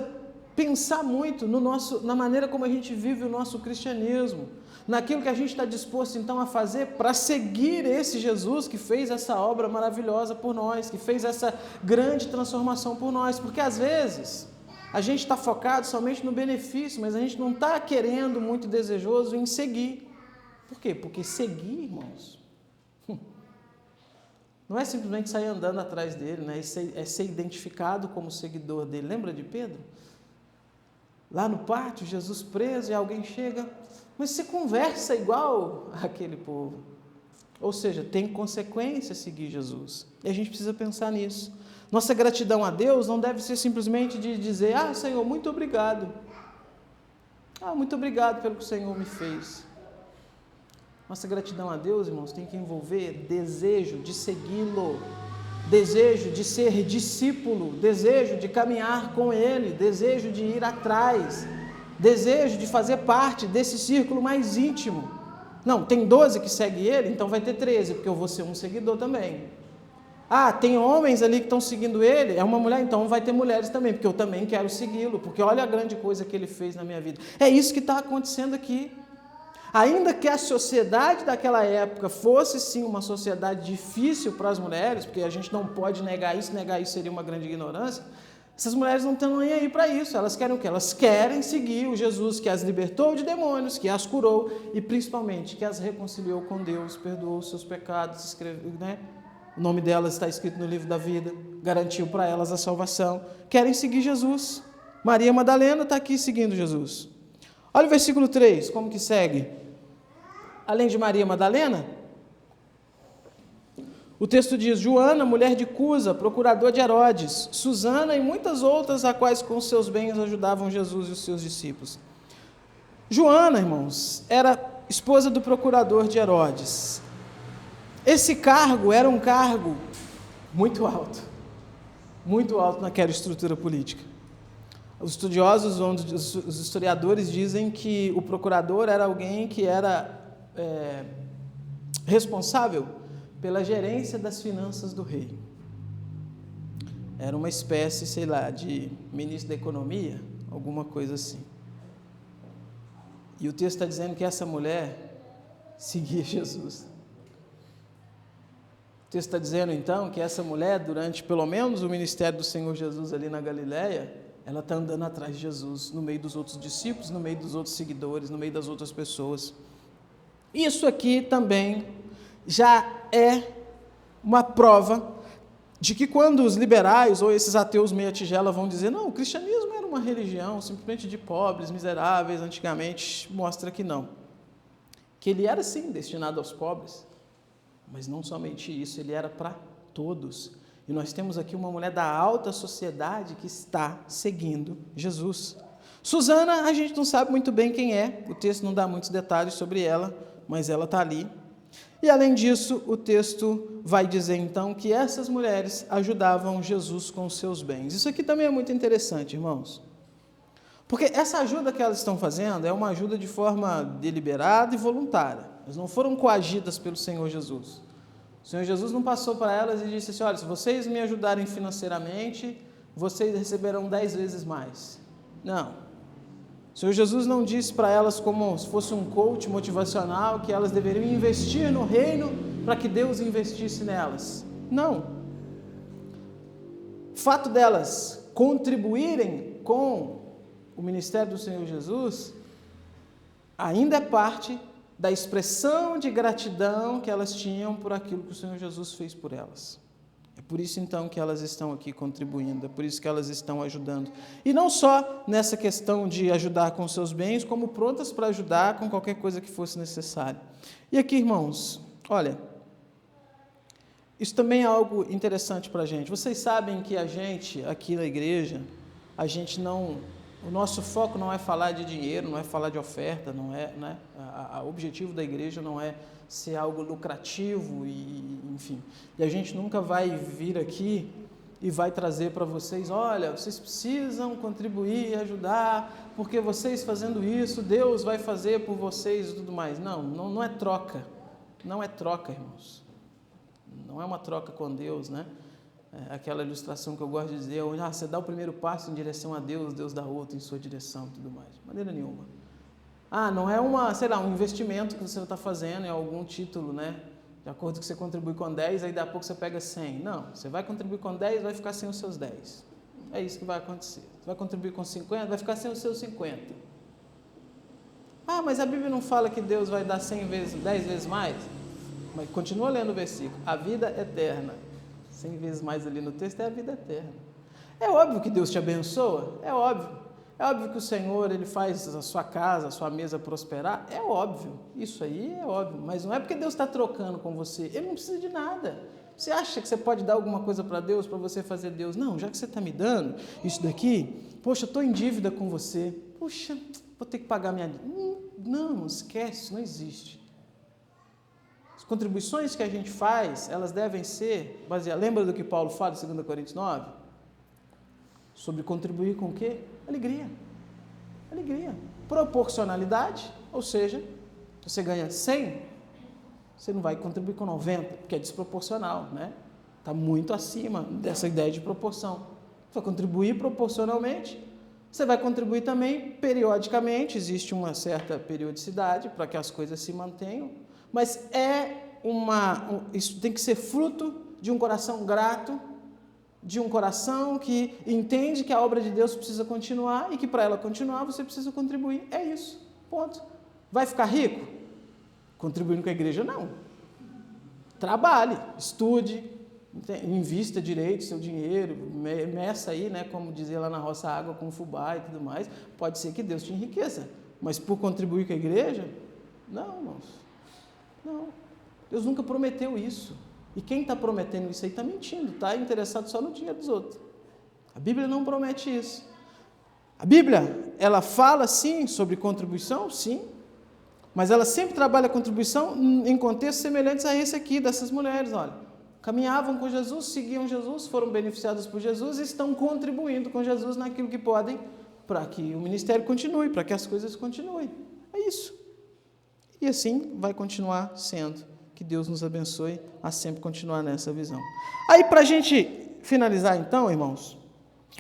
pensar muito na maneira como a gente vive o nosso cristianismo, naquilo que a gente está disposto, então, a fazer para seguir esse Jesus que fez essa obra maravilhosa por nós, que fez essa grande transformação por nós, porque às vezes a gente está focado somente no benefício, mas a gente não está querendo, muito desejoso em seguir. Por quê? Porque seguir, irmãos, não é simplesmente sair andando atrás dele, né? É ser identificado como seguidor dele. Lembra de Pedro? Lá no pátio, Jesus preso, e alguém chega, mas você conversa igual aquele povo. Ou seja, tem consequência seguir Jesus. E a gente precisa pensar nisso. Nossa gratidão a Deus não deve ser simplesmente de dizer, Senhor, muito obrigado. Muito obrigado pelo que o Senhor me fez. Nossa gratidão a Deus, irmãos, tem que envolver desejo de segui-lo, desejo de ser discípulo, desejo de caminhar com Ele, desejo de ir atrás, desejo de fazer parte desse círculo mais íntimo. Não, tem 12 que seguem Ele, então vai ter 13, porque eu vou ser um seguidor também. Tem homens ali que estão seguindo Ele, é uma mulher, então vai ter mulheres também, porque eu também quero segui-lo, porque olha a grande coisa que Ele fez na minha vida. É isso que está acontecendo aqui. Ainda que a sociedade daquela época fosse sim uma sociedade difícil para as mulheres, porque a gente não pode negar isso seria uma grande ignorância, essas mulheres não estão nem aí para isso. Elas querem o quê? Elas querem seguir o Jesus que as libertou de demônios, que as curou e principalmente que as reconciliou com Deus, perdoou os seus pecados, escreveu, né? O nome delas está escrito no livro da vida, garantiu para elas a salvação. Querem seguir Jesus. Maria Madalena está aqui seguindo Jesus. Olha o versículo 3, como que segue? Além de Maria Madalena, o texto diz, Joana, mulher de Cusa, procurador de Herodes, Susana e muitas outras, a quais com seus bens ajudavam Jesus e os seus discípulos. Joana, irmãos, era esposa do procurador de Herodes. Esse cargo era um cargo muito alto. muito alto naquela estrutura política. Os estudiosos, os historiadores dizem que o procurador era alguém que era responsável pela gerência das finanças do rei. Era uma espécie, sei lá, de ministro da economia, alguma coisa assim. E o texto está dizendo que essa mulher seguia Jesus. O texto está dizendo, então, que essa mulher, durante pelo menos o ministério do Senhor Jesus ali na Galileia, ela está andando atrás de Jesus, no meio dos outros discípulos, no meio dos outros seguidores, no meio das outras pessoas. Isso aqui também já é uma prova de que quando os liberais ou esses ateus meia tigela vão dizer, não, o cristianismo era uma religião simplesmente de pobres, miseráveis, antigamente, mostra que não. Que ele era sim destinado aos pobres, mas não somente isso, ele era para todos. E nós temos aqui uma mulher da alta sociedade que está seguindo Jesus. Susana, a gente não sabe muito bem quem é, o texto não dá muitos detalhes sobre ela, mas ela está ali. E além disso, o texto vai dizer então que essas mulheres ajudavam Jesus com os seus bens. Isso aqui também é muito interessante, irmãos. Porque essa ajuda que elas estão fazendo é uma ajuda de forma deliberada e voluntária. Elas não foram coagidas pelo Senhor Jesus. O Senhor Jesus não passou para elas e disse assim, olha, se vocês me ajudarem financeiramente, vocês receberão 10 vezes mais. Não. O Senhor Jesus não disse para elas como se fosse um coach motivacional que elas deveriam investir no reino para que Deus investisse nelas. Não. O fato delas contribuírem com o ministério do Senhor Jesus ainda é parte da expressão de gratidão que elas tinham por aquilo que o Senhor Jesus fez por elas. É por isso, então, que elas estão aqui contribuindo, é por isso que elas estão ajudando. E não só nessa questão de ajudar com seus bens, como prontas para ajudar com qualquer coisa que fosse necessária. E aqui, irmãos, olha, isso também é algo interessante para a gente. Vocês sabem que a gente, aqui na igreja, o nosso foco não é falar de dinheiro, não é falar de oferta, o objetivo da igreja não é ser algo lucrativo, enfim. E a gente nunca vai vir aqui e vai trazer para vocês, olha, vocês precisam contribuir e ajudar, porque vocês fazendo isso, Deus vai fazer por vocês e tudo mais. Não é troca. Não é troca, irmãos. Não é uma troca com Deus, né? Aquela ilustração que eu gosto de dizer, onde você dá o primeiro passo em direção a Deus, Deus dá outro em sua direção e tudo mais. De maneira nenhuma. Não é um investimento que você está fazendo em algum título, né? De acordo com que você contribui com 10, aí daqui a pouco você pega 100. Não, você vai contribuir com 10, vai ficar sem os seus 10. É isso que vai acontecer. Você vai contribuir com 50, vai ficar sem os seus 50. Mas a Bíblia não fala que Deus vai dar 10 vezes mais? Mas continua lendo o versículo. A vida eterna. 100 vezes mais ali no texto é a vida eterna. É óbvio que Deus te abençoa, é óbvio. É óbvio que o Senhor, Ele faz a sua casa, a sua mesa prosperar, é óbvio. Isso aí é óbvio, mas não é porque Deus está trocando com você, Ele não precisa de nada. Você acha que você pode dar alguma coisa para Deus, para você fazer Deus? Não, já que você está me dando isso daqui, poxa, eu estou em dívida com você, poxa, vou ter que pagar minha dívida. Não, esquece, isso não existe. As contribuições que a gente faz, elas devem ser baseadas. Lembra do que Paulo fala em 2 Coríntios 9? Sobre contribuir com o quê? Alegria. Alegria. Proporcionalidade, ou seja, se você ganha 100, você não vai contribuir com 90, porque é desproporcional, né? Está muito acima dessa ideia de proporção. Você vai contribuir proporcionalmente, você vai contribuir também periodicamente, existe uma certa periodicidade para que as coisas se mantenham, mas isso tem que ser fruto de um coração grato, de um coração que entende que a obra de Deus precisa continuar e que para ela continuar você precisa contribuir. É isso, ponto. Vai ficar rico? Contribuindo com a igreja? Não. Trabalhe, estude, invista direito seu dinheiro, meça aí, né, como dizia lá na roça, água com fubá e tudo mais. Pode ser que Deus te enriqueça, mas por contribuir com a igreja? Não, irmãos. Não. Deus nunca prometeu isso. E quem está prometendo isso aí está mentindo, está interessado só no dinheiro dos outros. A Bíblia não promete isso. A Bíblia, ela fala sim sobre contribuição, sim, mas ela sempre trabalha a contribuição em contextos semelhantes a esse aqui, dessas mulheres, olha. caminhavam com Jesus, seguiam Jesus, foram beneficiados por Jesus e estão contribuindo com Jesus naquilo que podem para que o ministério continue, para que as coisas continuem. É isso. E assim vai continuar sendo. Que Deus nos abençoe a sempre continuar nessa visão. Aí, para a gente finalizar então, irmãos,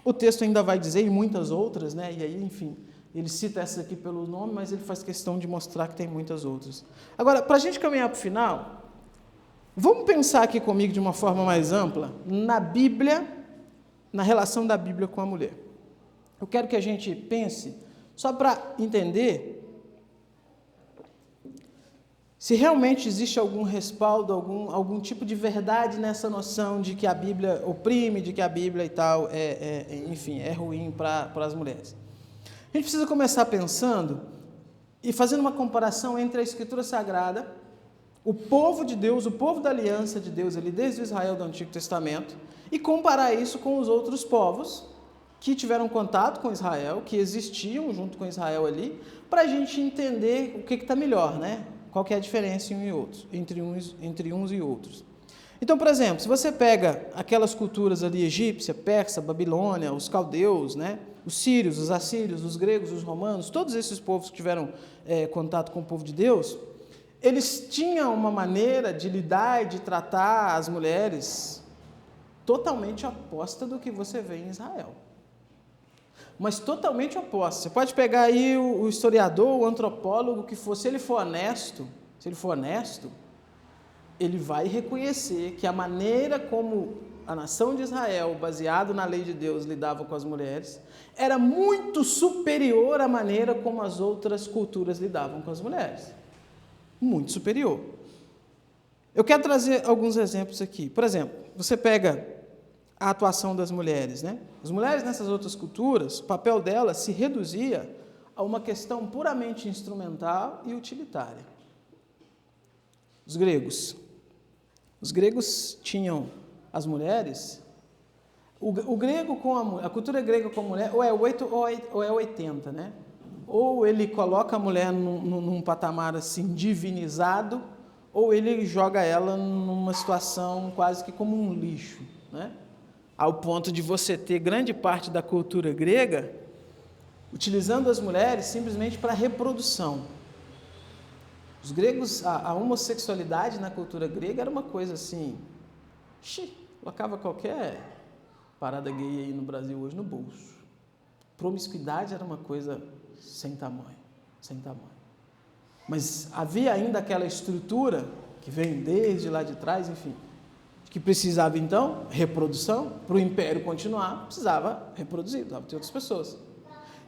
o texto ainda vai dizer, e muitas outras, né? E aí, enfim, ele cita essa aqui pelo nome, mas ele faz questão de mostrar que tem muitas outras. Agora, para a gente caminhar para o final, vamos pensar aqui comigo de uma forma mais ampla, na Bíblia, na relação da Bíblia com a mulher. Eu quero que a gente pense, só para entender se realmente existe algum respaldo, algum tipo de verdade nessa noção de que a Bíblia oprime, de que a Bíblia e tal, enfim, é ruim para as mulheres. A gente precisa começar pensando e fazendo uma comparação entre a Escritura Sagrada, o povo de Deus, o povo da aliança de Deus, ali desde o Israel do Antigo Testamento, e comparar isso com os outros povos que tiveram contato com Israel, que existiam junto com Israel ali, para a gente entender o que está melhor, né? Qual que é a diferença entre uns e outros. Então, por exemplo, se você pega aquelas culturas ali, egípcia, persa, babilônia, os caldeus, né? Os sírios, os assírios, os gregos, os romanos, todos esses povos que tiveram contato com o povo de Deus, eles tinham uma maneira de lidar e de tratar as mulheres totalmente oposta do que você vê em Israel. Mas totalmente oposta. Você pode pegar aí o historiador, o antropólogo que for, se ele for honesto, ele vai reconhecer que a maneira como a nação de Israel, baseado na lei de Deus, lidava com as mulheres, era muito superior à maneira como as outras culturas lidavam com as mulheres. Muito superior. Eu quero trazer alguns exemplos aqui. Por exemplo, você pega a atuação das mulheres, né? As mulheres nessas outras culturas, o papel delas se reduzia a uma questão puramente instrumental e utilitária. Os gregos tinham as mulheres, o grego com a cultura grega com a mulher, ou é 8 ou é 80, né? Ou ele coloca a mulher num patamar assim divinizado, ou ele joga ela numa situação quase que como um lixo, né? Ao ponto de você ter grande parte da cultura grega utilizando as mulheres simplesmente para reprodução. Os gregos, a homossexualidade na cultura grega era uma coisa assim, colocava qualquer parada gay aí no Brasil hoje no bolso. Promiscuidade era uma coisa sem tamanho. Mas havia ainda aquela estrutura que vem desde lá de trás, enfim, que precisava, então, reprodução. Para o império continuar, precisava reproduzir, precisava ter outras pessoas.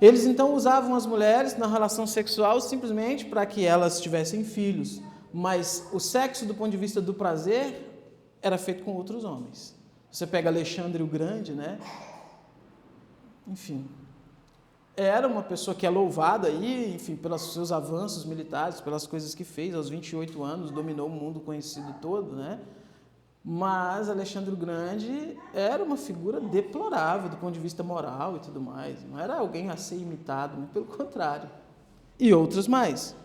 Eles, então, usavam as mulheres na relação sexual simplesmente para que elas tivessem filhos, mas o sexo, do ponto de vista do prazer, era feito com outros homens. Você pega Alexandre o Grande, né? Enfim, era uma pessoa que é louvada aí, enfim, pelos seus avanços militares, pelas coisas que fez, aos 28 anos, dominou o mundo conhecido todo, né? Mas Alexandre o Grande era uma figura deplorável do ponto de vista moral e tudo mais. Não era alguém a ser imitado, muito pelo contrário. E outros mais.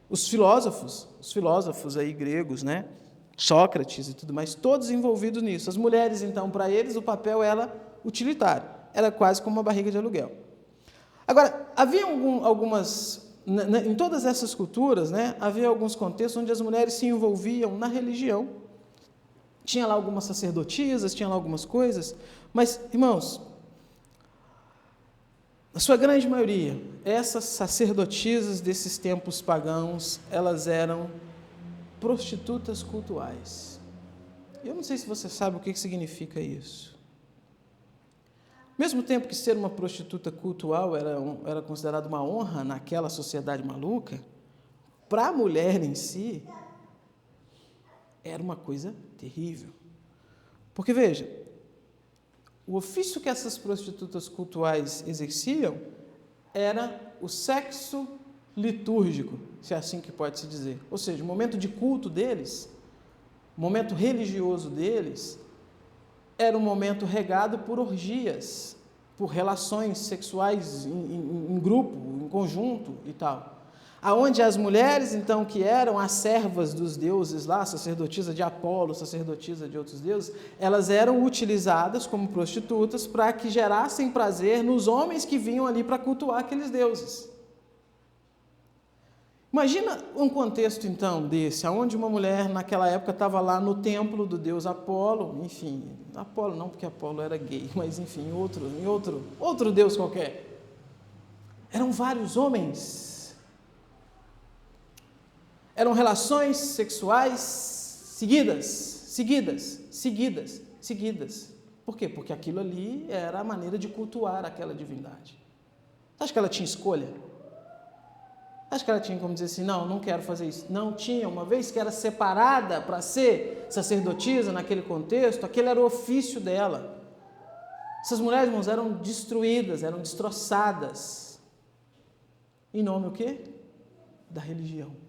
Os filósofos aí gregos, né? Sócrates e tudo mais, todos envolvidos nisso. As mulheres, então, para eles, o papel era utilitário. Era quase como uma barriga de aluguel. Agora, havia algumas... Em todas essas culturas, né, havia alguns contextos onde as mulheres se envolviam na religião. Tinha lá algumas sacerdotisas, tinha lá algumas coisas, mas, irmãos, na sua grande maioria, essas sacerdotisas desses tempos pagãos, elas eram prostitutas cultuais. Eu não sei se você sabe o que significa isso. Ao mesmo tempo que ser uma prostituta cultual era considerado uma honra naquela sociedade maluca, para a mulher em si, era uma coisa terrível. Porque, veja, o ofício que essas prostitutas cultuais exerciam era o sexo litúrgico, se é assim que pode se dizer. Ou seja, o momento de culto deles, o momento religioso deles, era um momento regado por orgias, por relações sexuais em grupo, em conjunto e tal. aonde as mulheres, então, que eram as servas dos deuses lá, sacerdotisa de Apolo, sacerdotisa de outros deuses, elas eram utilizadas como prostitutas para que gerassem prazer nos homens que vinham ali para cultuar aqueles deuses. Imagina um contexto, então, desse, onde uma mulher, naquela época, estava lá no templo do deus Apolo, enfim, Apolo não, porque Apolo era gay, mas, enfim, outro deus qualquer. Eram vários homens. Eram relações sexuais seguidas. Por quê? Porque aquilo ali era a maneira de cultuar aquela divindade. Você acha que ela tinha escolha? Acho que ela tinha como dizer assim, não quero fazer isso. Não tinha, uma vez que era separada para ser sacerdotisa naquele contexto, aquele era o ofício dela. Essas mulheres, irmãos, eram destruídas, eram destroçadas. Em nome o quê? Da religião.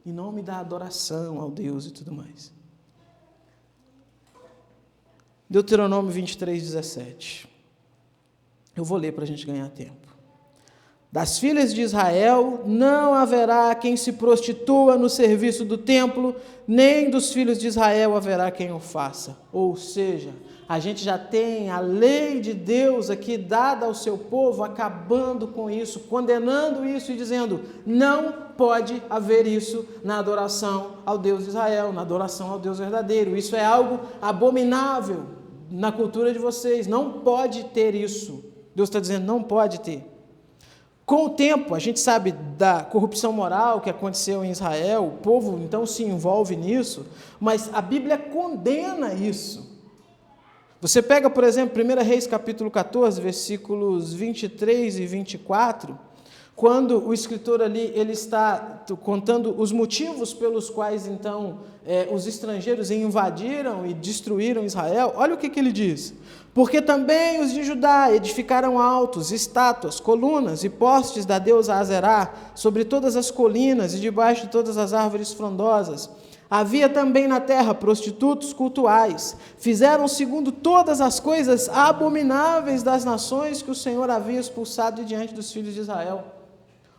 Em nome da adoração ao Deus e tudo mais. Deuteronômio 23, 17. Eu vou ler para a gente ganhar tempo. Das filhas de Israel não haverá quem se prostitua no serviço do templo, nem dos filhos de Israel haverá quem o faça. Ou seja, a gente já tem a lei de Deus aqui dada ao seu povo, acabando com isso, condenando isso e dizendo, não pode haver isso na adoração ao Deus de Israel, na adoração ao Deus verdadeiro. Isso é algo abominável na cultura de vocês, não pode ter isso. Deus está dizendo, não pode ter. Com o tempo, a gente sabe da corrupção moral que aconteceu em Israel, o povo então se envolve nisso, mas a Bíblia condena isso. Você pega, por exemplo, 1 Reis capítulo 14, versículos 23 e 24, quando o escritor ali ele está contando os motivos pelos quais então os estrangeiros invadiram e destruíram Israel, olha o que ele diz. Porque também os de Judá edificaram altos, estátuas, colunas e postes da deusa Azerá sobre todas as colinas e debaixo de todas as árvores frondosas. Havia também na terra prostitutos cultuais. Fizeram segundo todas as coisas abomináveis das nações que o Senhor havia expulsado de diante dos filhos de Israel.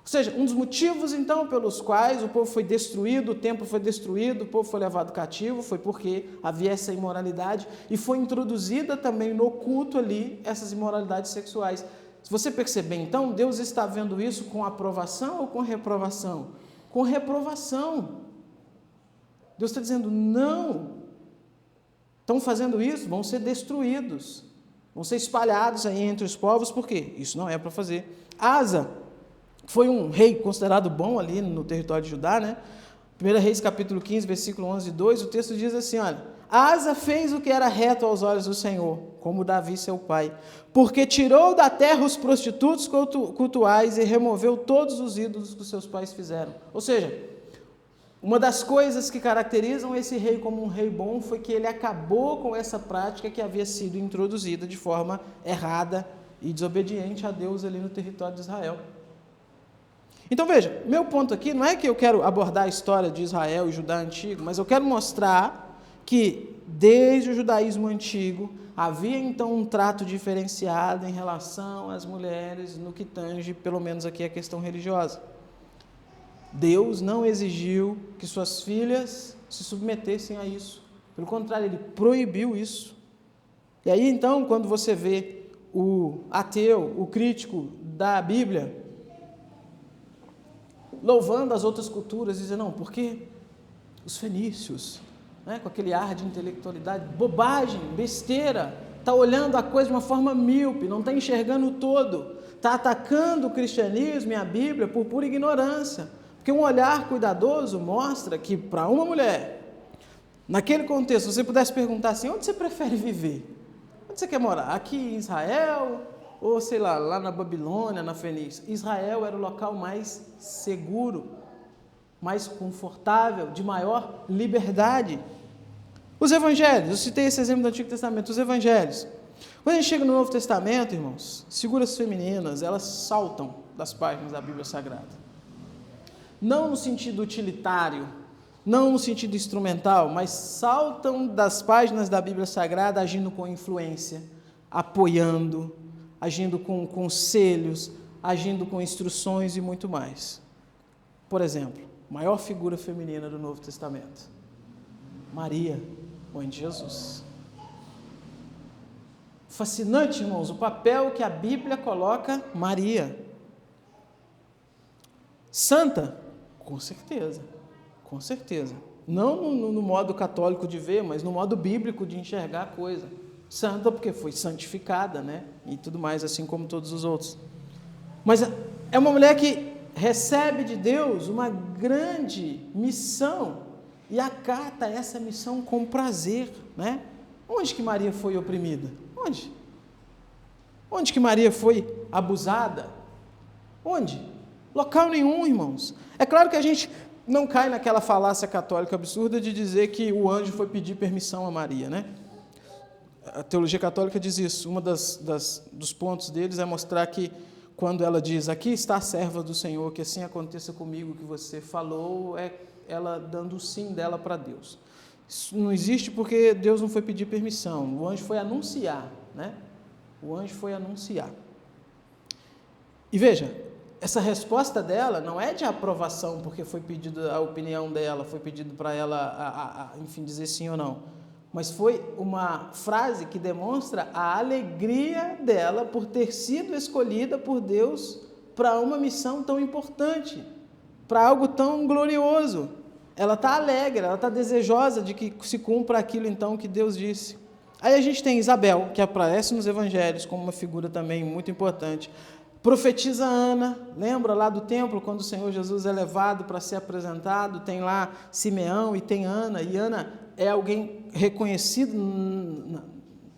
Ou seja, um dos motivos, então, pelos quais o povo foi destruído, o templo foi destruído, o povo foi levado cativo, foi porque havia essa imoralidade e foi introduzida também no culto ali essas imoralidades sexuais. Se você perceber, então, Deus está vendo isso com aprovação ou com reprovação? Com reprovação. Deus está dizendo, não. Estão fazendo isso, vão ser destruídos, vão ser espalhados aí entre os povos, por quê? Isso não é para fazer. Asa foi um rei considerado bom ali no território de Judá, né? 1 Reis capítulo 15, versículo 11 e 2, o texto diz assim, olha, Asa fez o que era reto aos olhos do Senhor, como Davi seu pai, porque tirou da terra os prostitutos cultuais e removeu todos os ídolos que seus pais fizeram. Ou seja, uma das coisas que caracterizam esse rei como um rei bom foi que ele acabou com essa prática que havia sido introduzida de forma errada e desobediente a Deus ali no território de Israel. Então veja, meu ponto aqui não é que eu quero abordar a história de Israel e Judá antigo, mas eu quero mostrar que desde o judaísmo antigo havia então um trato diferenciado em relação às mulheres no que tange, pelo menos aqui, a questão religiosa. Deus não exigiu que suas filhas se submetessem a isso. Pelo contrário, Ele proibiu isso. E aí então, quando você vê o ateu, o crítico da Bíblia, louvando as outras culturas, dizendo, não, porque os fenícios, né, com aquele ar de intelectualidade, bobagem, besteira, está olhando a coisa de uma forma míope, não está enxergando o todo, está atacando o cristianismo e a Bíblia por pura ignorância, porque um olhar cuidadoso mostra que para uma mulher, naquele contexto, se você pudesse perguntar assim, onde você prefere viver? Onde você quer morar? Aqui em Israel? Ou, sei lá na Babilônia, na Fenícia? Israel era o local mais seguro, mais confortável, de maior liberdade. Os evangelhos, eu citei esse exemplo do Antigo Testamento, os evangelhos. Quando a gente chega no Novo Testamento, irmãos, figuras femininas, elas saltam das páginas da Bíblia Sagrada. Não no sentido utilitário, não no sentido instrumental, mas saltam das páginas da Bíblia Sagrada agindo com influência, apoiando, agindo com conselhos, agindo com instruções e muito mais. Por exemplo, maior figura feminina do Novo Testamento, Maria, mãe de Jesus. Fascinante, irmãos, o papel que a Bíblia coloca Maria. Santa? Com certeza, com certeza. Não no modo católico de ver, mas no modo bíblico de enxergar a coisa. Santa porque foi santificada, né? E tudo mais, assim como todos os outros. Mas é uma mulher que recebe de Deus uma grande missão e acata essa missão com prazer, né? Onde que Maria foi oprimida? Onde? Onde que Maria foi abusada? Onde? Local nenhum, irmãos. É claro que a gente não cai naquela falácia católica absurda de dizer que o anjo foi pedir permissão a Maria, né? A teologia católica diz isso. Um dos pontos deles é mostrar que quando ela diz, aqui está a serva do Senhor, que assim aconteça comigo o que você falou, é ela dando o sim dela para Deus. Isso não existe porque Deus não foi pedir permissão, o anjo foi anunciar, né? O anjo foi anunciar. E veja, essa resposta dela não é de aprovação, porque foi pedido a opinião dela, foi pedido para ela, enfim, dizer sim ou não, mas foi uma frase que demonstra a alegria dela por ter sido escolhida por Deus para uma missão tão importante, para algo tão glorioso. Ela está alegre, ela está desejosa de que se cumpra aquilo então que Deus disse. Aí a gente tem Isabel, que aparece nos evangelhos como uma figura também muito importante. Profetiza Ana, lembra lá do templo, quando o Senhor Jesus é levado para ser apresentado, tem lá Simeão e tem Ana, e Ana é alguém reconhecido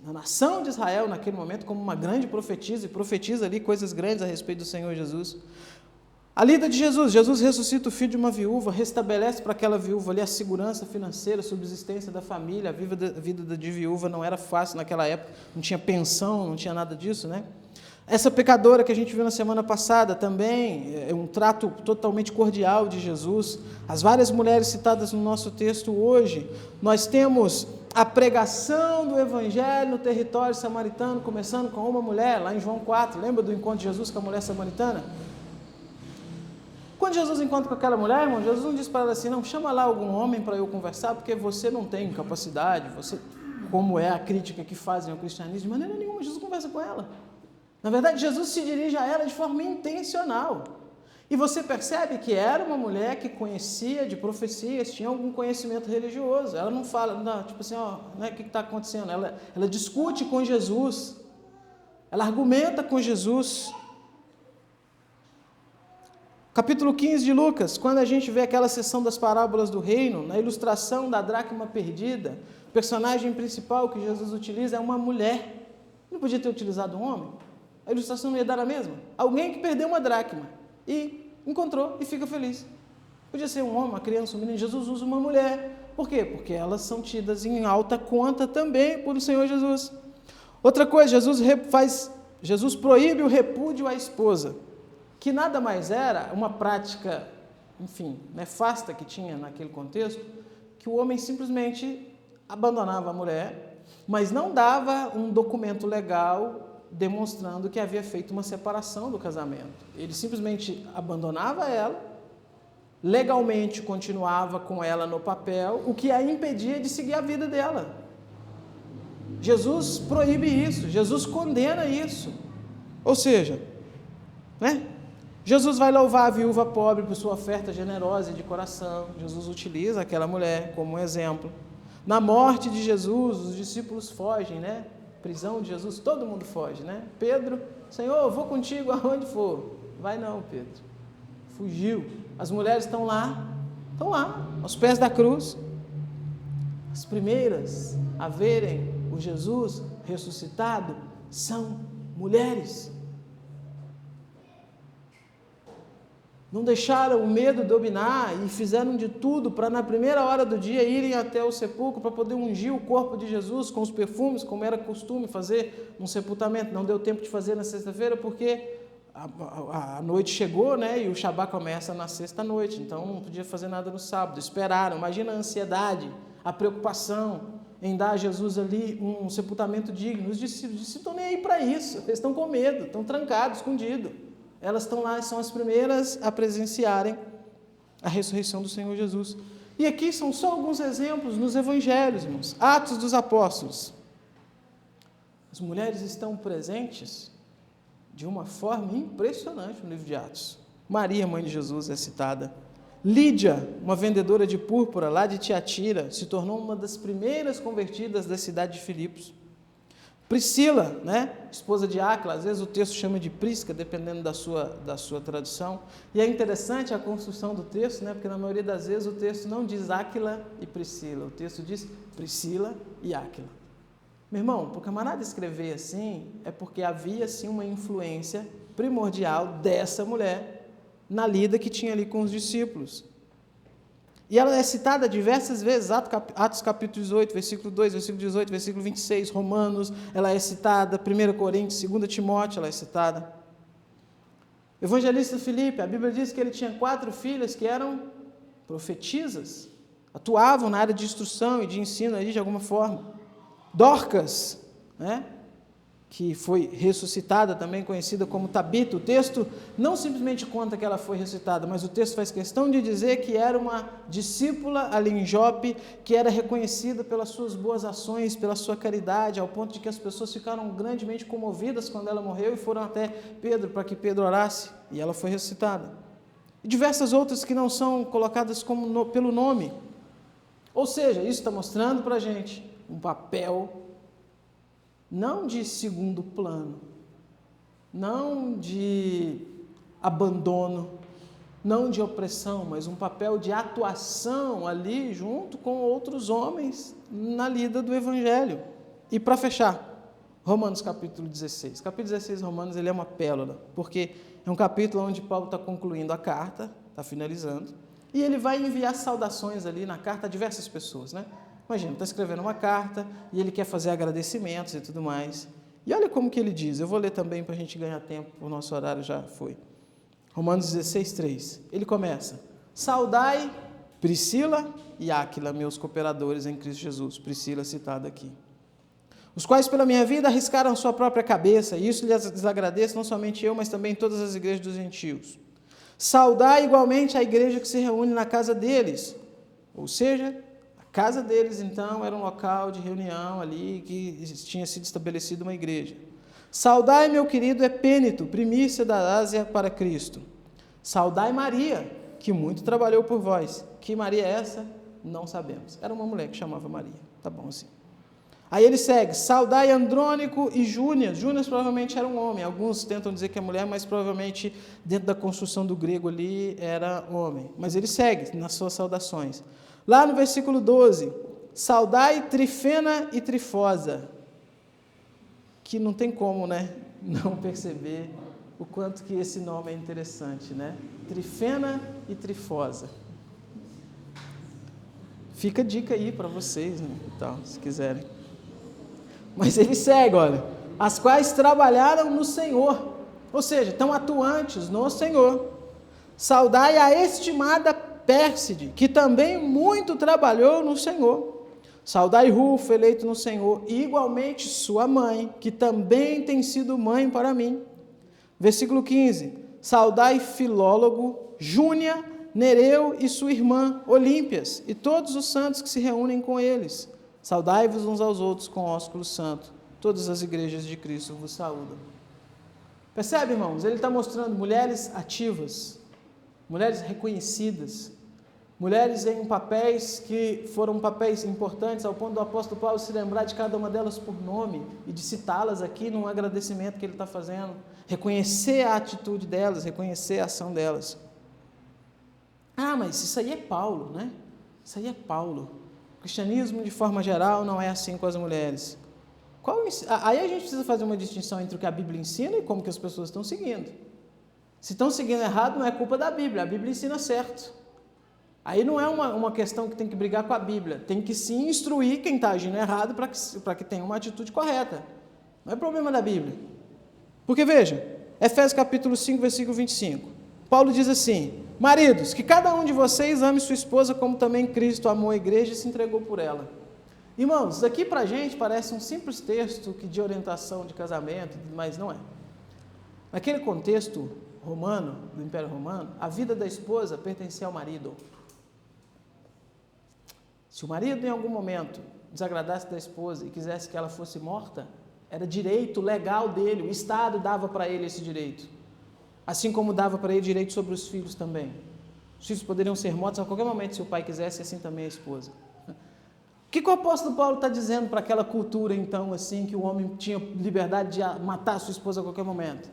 na nação de Israel naquele momento como uma grande profetisa, e profetiza ali coisas grandes a respeito do Senhor Jesus. A lida de Jesus, Jesus ressuscita o filho de uma viúva, restabelece para aquela viúva ali a segurança financeira, a subsistência da família, a vida de viúva não era fácil naquela época, não tinha pensão, não tinha nada disso, né? Essa pecadora que a gente viu na semana passada também, é um trato totalmente cordial de Jesus. As várias mulheres citadas no nosso texto hoje, nós temos a pregação do Evangelho no território samaritano, começando com uma mulher, lá em João 4, lembra do encontro de Jesus com a mulher samaritana? Quando Jesus encontra com aquela mulher, irmão, Jesus não diz para ela assim, não, chama lá algum homem para eu conversar, porque você não tem capacidade, você, como é a crítica que fazem ao cristianismo, de maneira nenhuma, Jesus conversa com ela. Na verdade, Jesus se dirige a ela de forma intencional. E você percebe que era uma mulher que conhecia de profecias, tinha algum conhecimento religioso. Ela não fala, não, tipo assim, ó, né, o que está acontecendo? Ela discute com Jesus, ela argumenta com Jesus. Capítulo 15 de Lucas, quando a gente vê aquela sessão das parábolas do reino, na ilustração da dracma perdida, o personagem principal que Jesus utiliza é uma mulher. Não podia ter utilizado um homem? A ilustração não ia dar a mesma? Alguém que perdeu uma dracma e encontrou e fica feliz. Podia ser um homem, uma criança, um menino. Jesus usa uma mulher. Por quê? Porque elas são tidas em alta conta também por o Senhor Jesus. Outra coisa, Jesus proíbe o repúdio à esposa, que nada mais era uma prática, enfim, nefasta que tinha naquele contexto, que o homem simplesmente abandonava a mulher, mas não dava um documento legal demonstrando que havia feito uma separação do casamento. Ele simplesmente abandonava ela, legalmente continuava com ela no papel, o que a impedia de seguir a vida dela. Jesus proíbe isso, Jesus condena isso. Ou seja, né? Jesus vai louvar a viúva pobre por sua oferta generosa e de coração. Jesus utiliza aquela mulher como um exemplo. Na morte de Jesus, os discípulos fogem, né? Prisão de Jesus, todo mundo foge, né? Pedro, Senhor, eu vou contigo aonde for. Vai não, Pedro. Fugiu. As mulheres estão lá, aos pés da cruz. As primeiras a verem o Jesus ressuscitado são mulheres. Não deixaram o medo dominar e fizeram de tudo para na primeira hora do dia irem até o sepulcro para poder ungir o corpo de Jesus com os perfumes, como era costume fazer um sepultamento. Não deu tempo de fazer na sexta-feira porque a noite chegou, né? E o Shabá começa na sexta-noite, então não podia fazer nada no sábado. Esperaram, imagina a ansiedade, a preocupação em dar a Jesus ali um sepultamento digno. Os discípulos estão nem aí para isso, eles estão com medo, estão trancados, escondidos. Elas estão lá e são as primeiras a presenciarem a ressurreição do Senhor Jesus. E aqui são só alguns exemplos nos evangelhos, irmãos. Atos dos Apóstolos. As mulheres estão presentes de uma forma impressionante no livro de Atos. Maria, mãe de Jesus, é citada. Lídia, uma vendedora de púrpura lá de Tiatira, se tornou uma das primeiras convertidas da cidade de Filipos. Priscila, esposa de Áquila, às vezes o texto chama de Prisca, dependendo da sua tradução. E é interessante a construção do texto, porque na maioria das vezes o texto não diz Áquila e Priscila, o texto diz Priscila e Áquila. Meu irmão, para o camarada escrever assim, é porque havia sim uma influência primordial dessa mulher na lida que tinha ali com os discípulos. E ela é citada diversas vezes, Atos capítulo 18, versículo 2, versículo 18, versículo 26, Romanos, ela é citada, 1 Coríntios, 2 Timóteo, ela é citada. Evangelista Filipe, a Bíblia diz que ele tinha 4 filhas que eram profetisas, atuavam na área de instrução e de ensino ali de alguma forma. Dorcas, que foi ressuscitada, também conhecida como Tabita. O texto não simplesmente conta que ela foi ressuscitada, mas o texto faz questão de dizer que era uma discípula ali em Jope, que era reconhecida pelas suas boas ações, pela sua caridade, ao ponto de que as pessoas ficaram grandemente comovidas quando ela morreu e foram até Pedro para que Pedro orasse, e ela foi ressuscitada. E diversas outras que não são colocadas pelo nome. Ou seja, isso está mostrando para a gente um papel não de segundo plano, não de abandono, não de opressão, mas um papel de atuação ali junto com outros homens na lida do Evangelho. E para fechar, Romanos capítulo 16. Capítulo 16 de Romanos, ele é uma pérola, porque é um capítulo onde Paulo está concluindo a carta, está finalizando, e ele vai enviar saudações ali na carta a diversas pessoas, Imagina, está escrevendo uma carta e ele quer fazer agradecimentos e tudo mais. E olha como que ele diz, eu vou ler também para a gente ganhar tempo, o nosso horário já foi. Romanos 16, 3. Ele começa: saudai Priscila e Áquila, meus cooperadores em Cristo Jesus. Priscila citada aqui. Os quais pela minha vida arriscaram sua própria cabeça, e isso lhes agradeço, não somente eu, mas também todas as igrejas dos gentios. Saudai igualmente a igreja que se reúne na casa deles, ou seja, a casa deles, então, era um local de reunião ali, que tinha sido estabelecida uma igreja. Saudai, meu querido Epêneto, primícia da Ásia para Cristo. Saudai Maria, que muito trabalhou por vós. Que Maria é essa? Não sabemos. Era uma mulher que chamava Maria. Tá bom assim. Aí ele segue: saudai Andrônico e Júnias. Júnias provavelmente era um homem. Alguns tentam dizer que é mulher, mas provavelmente dentro da construção do grego ali era homem. Mas ele segue nas suas saudações. Lá no versículo 12, saudai Trifena e Trifosa, que não tem como, não perceber o quanto que esse nome é interessante, Trifena e Trifosa. Fica a dica aí para vocês, então, se quiserem. Mas ele segue, olha, as quais trabalharam no Senhor, ou seja, estão atuantes no Senhor. Saudai a estimada Pérside, que também muito trabalhou no Senhor. Saudai Rufo, eleito no Senhor, e igualmente sua mãe, que também tem sido mãe para mim. Versículo 15, saudai Filólogo, Júnia, Nereu e sua irmã Olímpias, e todos os santos que se reúnem com eles. Saudai-vos uns aos outros com ósculo santo. Todas as igrejas de Cristo vos saúdam. Percebe, irmãos? Ele está mostrando mulheres ativas, mulheres reconhecidas, mulheres em papéis que foram papéis importantes, ao ponto do apóstolo Paulo se lembrar de cada uma delas por nome e de citá-las aqui num agradecimento que ele está fazendo, reconhecer a atitude delas, reconhecer a ação delas. Ah, mas isso aí é Paulo, Isso aí é Paulo. O cristianismo, de forma geral, não é assim com as mulheres. Aí a gente precisa fazer uma distinção entre o que a Bíblia ensina e como que as pessoas estão seguindo. Se estão seguindo errado, não é culpa da Bíblia, a Bíblia ensina certo. Aí não é uma questão que tem que brigar com a Bíblia, tem que sim instruir quem está agindo errado para que tenha uma atitude correta. Não é problema da Bíblia. Porque veja, Efésios capítulo 5, versículo 25, Paulo diz assim: maridos, que cada um de vocês ame sua esposa como também Cristo amou a igreja e se entregou por ela. Irmãos, isso aqui para a gente parece um simples texto de orientação de casamento, mas não é. Naquele contexto, romano, do Império Romano, a vida da esposa pertencia ao marido. Se o marido em algum momento desagradasse da esposa e quisesse que ela fosse morta, era direito legal dele, o Estado dava para ele esse direito. Assim como dava para ele direito sobre os filhos também. Os filhos poderiam ser mortos a qualquer momento se o pai quisesse, assim também a esposa. O que o apóstolo Paulo está dizendo para aquela cultura, então, assim, que o homem tinha liberdade de matar a sua esposa a qualquer momento?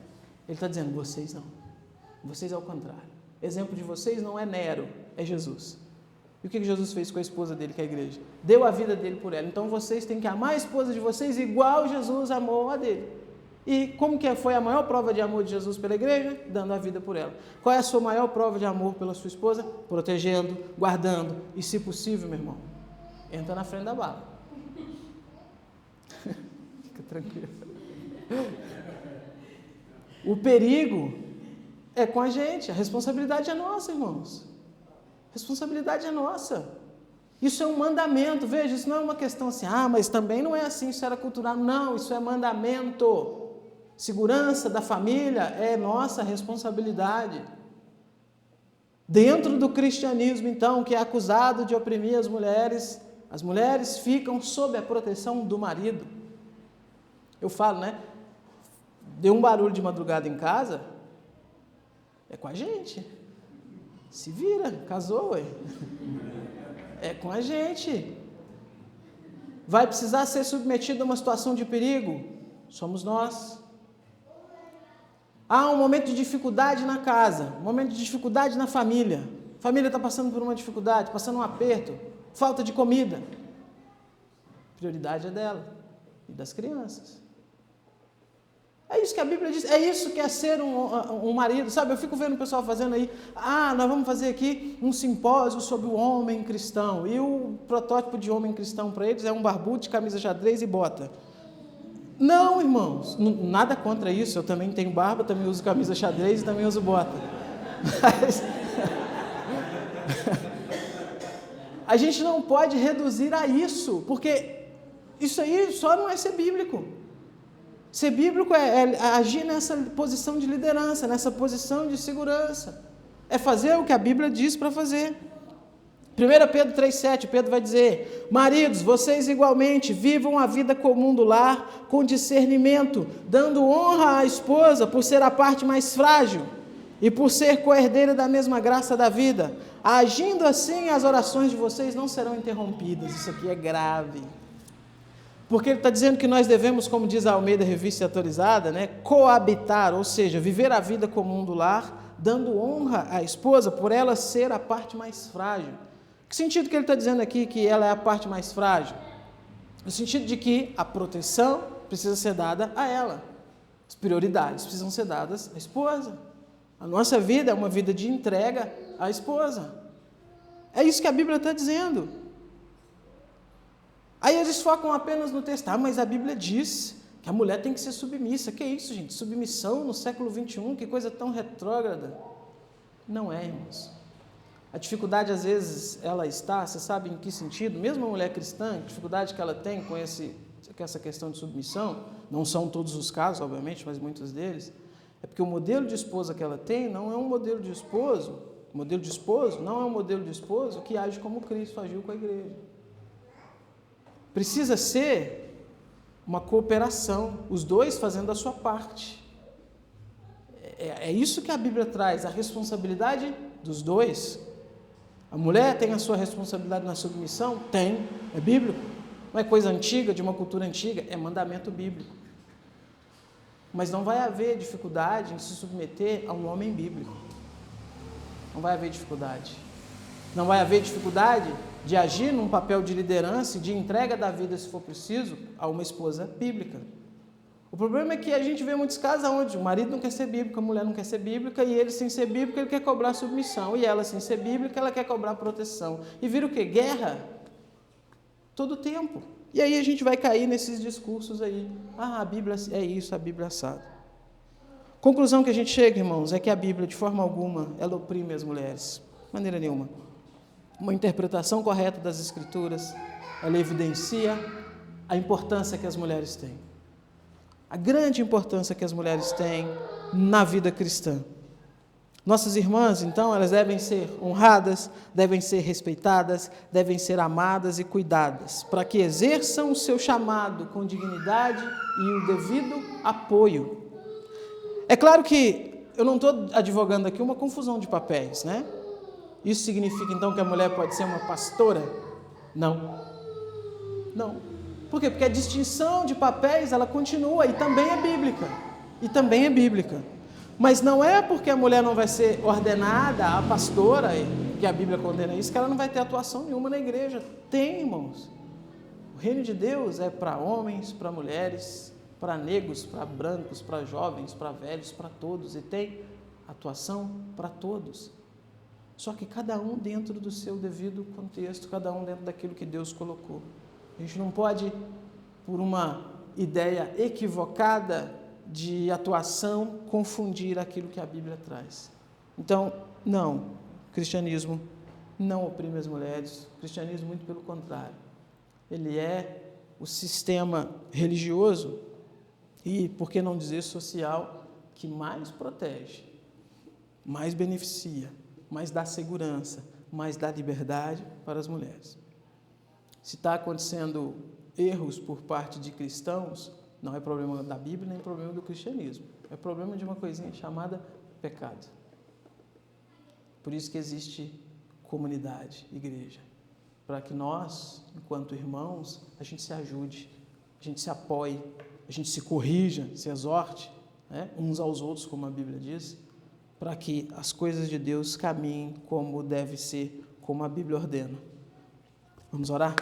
Ele está dizendo, vocês não. Vocês ao contrário. Exemplo de vocês não é Nero, é Jesus. E o que Jesus fez com a esposa dele, que é a igreja? Deu a vida dele por ela. Então vocês têm que amar a esposa de vocês igual Jesus amou a dele. E como que foi a maior prova de amor de Jesus pela igreja? Dando a vida por ela. Qual é a sua maior prova de amor pela sua esposa? Protegendo, guardando. E se possível, meu irmão, entra na frente da bala. Fica tranquilo. O perigo é com a gente. A responsabilidade é nossa, irmãos. A responsabilidade é nossa. Isso é um mandamento. Veja, isso não é uma questão assim, mas também não é assim, isso era cultural. Não, isso é mandamento. Segurança da família é nossa responsabilidade. Dentro do cristianismo, então, que é acusado de oprimir as mulheres ficam sob a proteção do marido. Eu falo, né? Deu um barulho de madrugada em casa, é com a gente. Se vira, casou, ué. É com a gente. Vai precisar ser submetido a uma situação de perigo? Somos nós. Há um momento de dificuldade na casa, um momento de dificuldade na família. A família está passando por uma dificuldade, passando um aperto, falta de comida. A prioridade é dela e das crianças. É isso que a Bíblia diz, é isso que é ser um marido, sabe? Eu fico vendo o pessoal fazendo aí, nós vamos fazer aqui um simpósio sobre o homem cristão, e o protótipo de homem cristão para eles é um barbudo de camisa xadrez e bota. Não, irmãos, nada contra isso, eu também tenho barba, também uso camisa xadrez e também uso bota. Mas a gente não pode reduzir a isso, porque isso aí só não é ser bíblico. Ser bíblico é agir nessa posição de liderança, nessa posição de segurança. É fazer o que a Bíblia diz para fazer. 1 Pedro 3,7, Pedro vai dizer, maridos, vocês igualmente vivam a vida comum do lar com discernimento, dando honra à esposa por ser a parte mais frágil e por ser coerdeira da mesma graça da vida. Agindo assim, as orações de vocês não serão interrompidas. Isso aqui é grave. Porque ele está dizendo que nós devemos, como diz a Almeida Revista Atualizada, coabitar, ou seja, viver a vida comum do lar, dando honra à esposa por ela ser a parte mais frágil. Que sentido que ele está dizendo aqui que ela é a parte mais frágil? No sentido de que a proteção precisa ser dada a ela. As prioridades precisam ser dadas à esposa. A nossa vida é uma vida de entrega à esposa. É isso que a Bíblia está dizendo. Aí eles focam apenas no texto, mas a Bíblia diz que a mulher tem que ser submissa. Que é isso, gente? Submissão no século XXI, que coisa tão retrógrada. Não é, irmãos. A dificuldade, às vezes, ela está, você sabe em que sentido? Mesmo a mulher cristã, a dificuldade que ela tem com essa questão de submissão, não são todos os casos, obviamente, mas muitos deles, é porque o modelo de esposa que ela tem não é um modelo de esposo, o modelo de esposo não é um modelo de esposo que age como Cristo agiu com a igreja. Precisa ser uma cooperação, os dois fazendo a sua parte. É isso que a Bíblia traz, a responsabilidade dos dois. A mulher tem a sua responsabilidade na submissão? Tem, é bíblico. Não é coisa antiga, de uma cultura antiga, é mandamento bíblico. Mas não vai haver dificuldade em se submeter a um homem bíblico. Não vai haver dificuldade. Não vai haver dificuldade de agir num papel de liderança e de entrega da vida, se for preciso, a uma esposa bíblica. O problema é que a gente vê muitos casos onde o marido não quer ser bíblico, a mulher não quer ser bíblica, e ele, sem ser bíblico, ele quer cobrar submissão, e ela, sem ser bíblica, ela quer cobrar proteção. E vira o quê? Guerra. Todo o tempo. E aí a gente vai cair nesses discursos aí. A Bíblia é isso, a Bíblia é assado. Conclusão que a gente chega, irmãos, é que a Bíblia, de forma alguma, ela oprime as mulheres. De maneira nenhuma. Uma interpretação correta das Escrituras, ela evidencia a importância que as mulheres têm. A grande importância que as mulheres têm na vida cristã. Nossas irmãs, então, elas devem ser honradas, devem ser respeitadas, devem ser amadas e cuidadas, para que exerçam o seu chamado com dignidade e o devido apoio. É claro que eu não estou advogando aqui uma confusão de papéis, né? Isso significa, então, que a mulher pode ser uma pastora? Não. Não. Por quê? Porque a distinção de papéis, ela continua e também é bíblica. E também é bíblica. Mas não é porque a mulher não vai ser ordenada a pastora, que a Bíblia condena isso, que ela não vai ter atuação nenhuma na igreja. Tem, irmãos. O reino de Deus é para homens, para mulheres, para negros, para brancos, para jovens, para velhos, para todos. E tem atuação para todos. Só que cada um dentro do seu devido contexto, cada um dentro daquilo que Deus colocou. A gente não pode, por uma ideia equivocada de atuação, confundir aquilo que a Bíblia traz. Então, não, o cristianismo não oprime as mulheres, o cristianismo, muito pelo contrário. Ele é o sistema religioso e, por que não dizer, social, que mais protege, mais beneficia, mais dá segurança, mais dá liberdade para as mulheres. Se está acontecendo erros por parte de cristãos, não é problema da Bíblia, nem problema do cristianismo. É problema de uma coisinha chamada pecado. Por isso que existe comunidade, igreja. Para que nós, enquanto irmãos, a gente se ajude, a gente se apoie, a gente se corrija, se exorte, né, uns aos outros, como a Bíblia diz, para que as coisas de Deus caminhem como deve ser, como a Bíblia ordena. Vamos orar?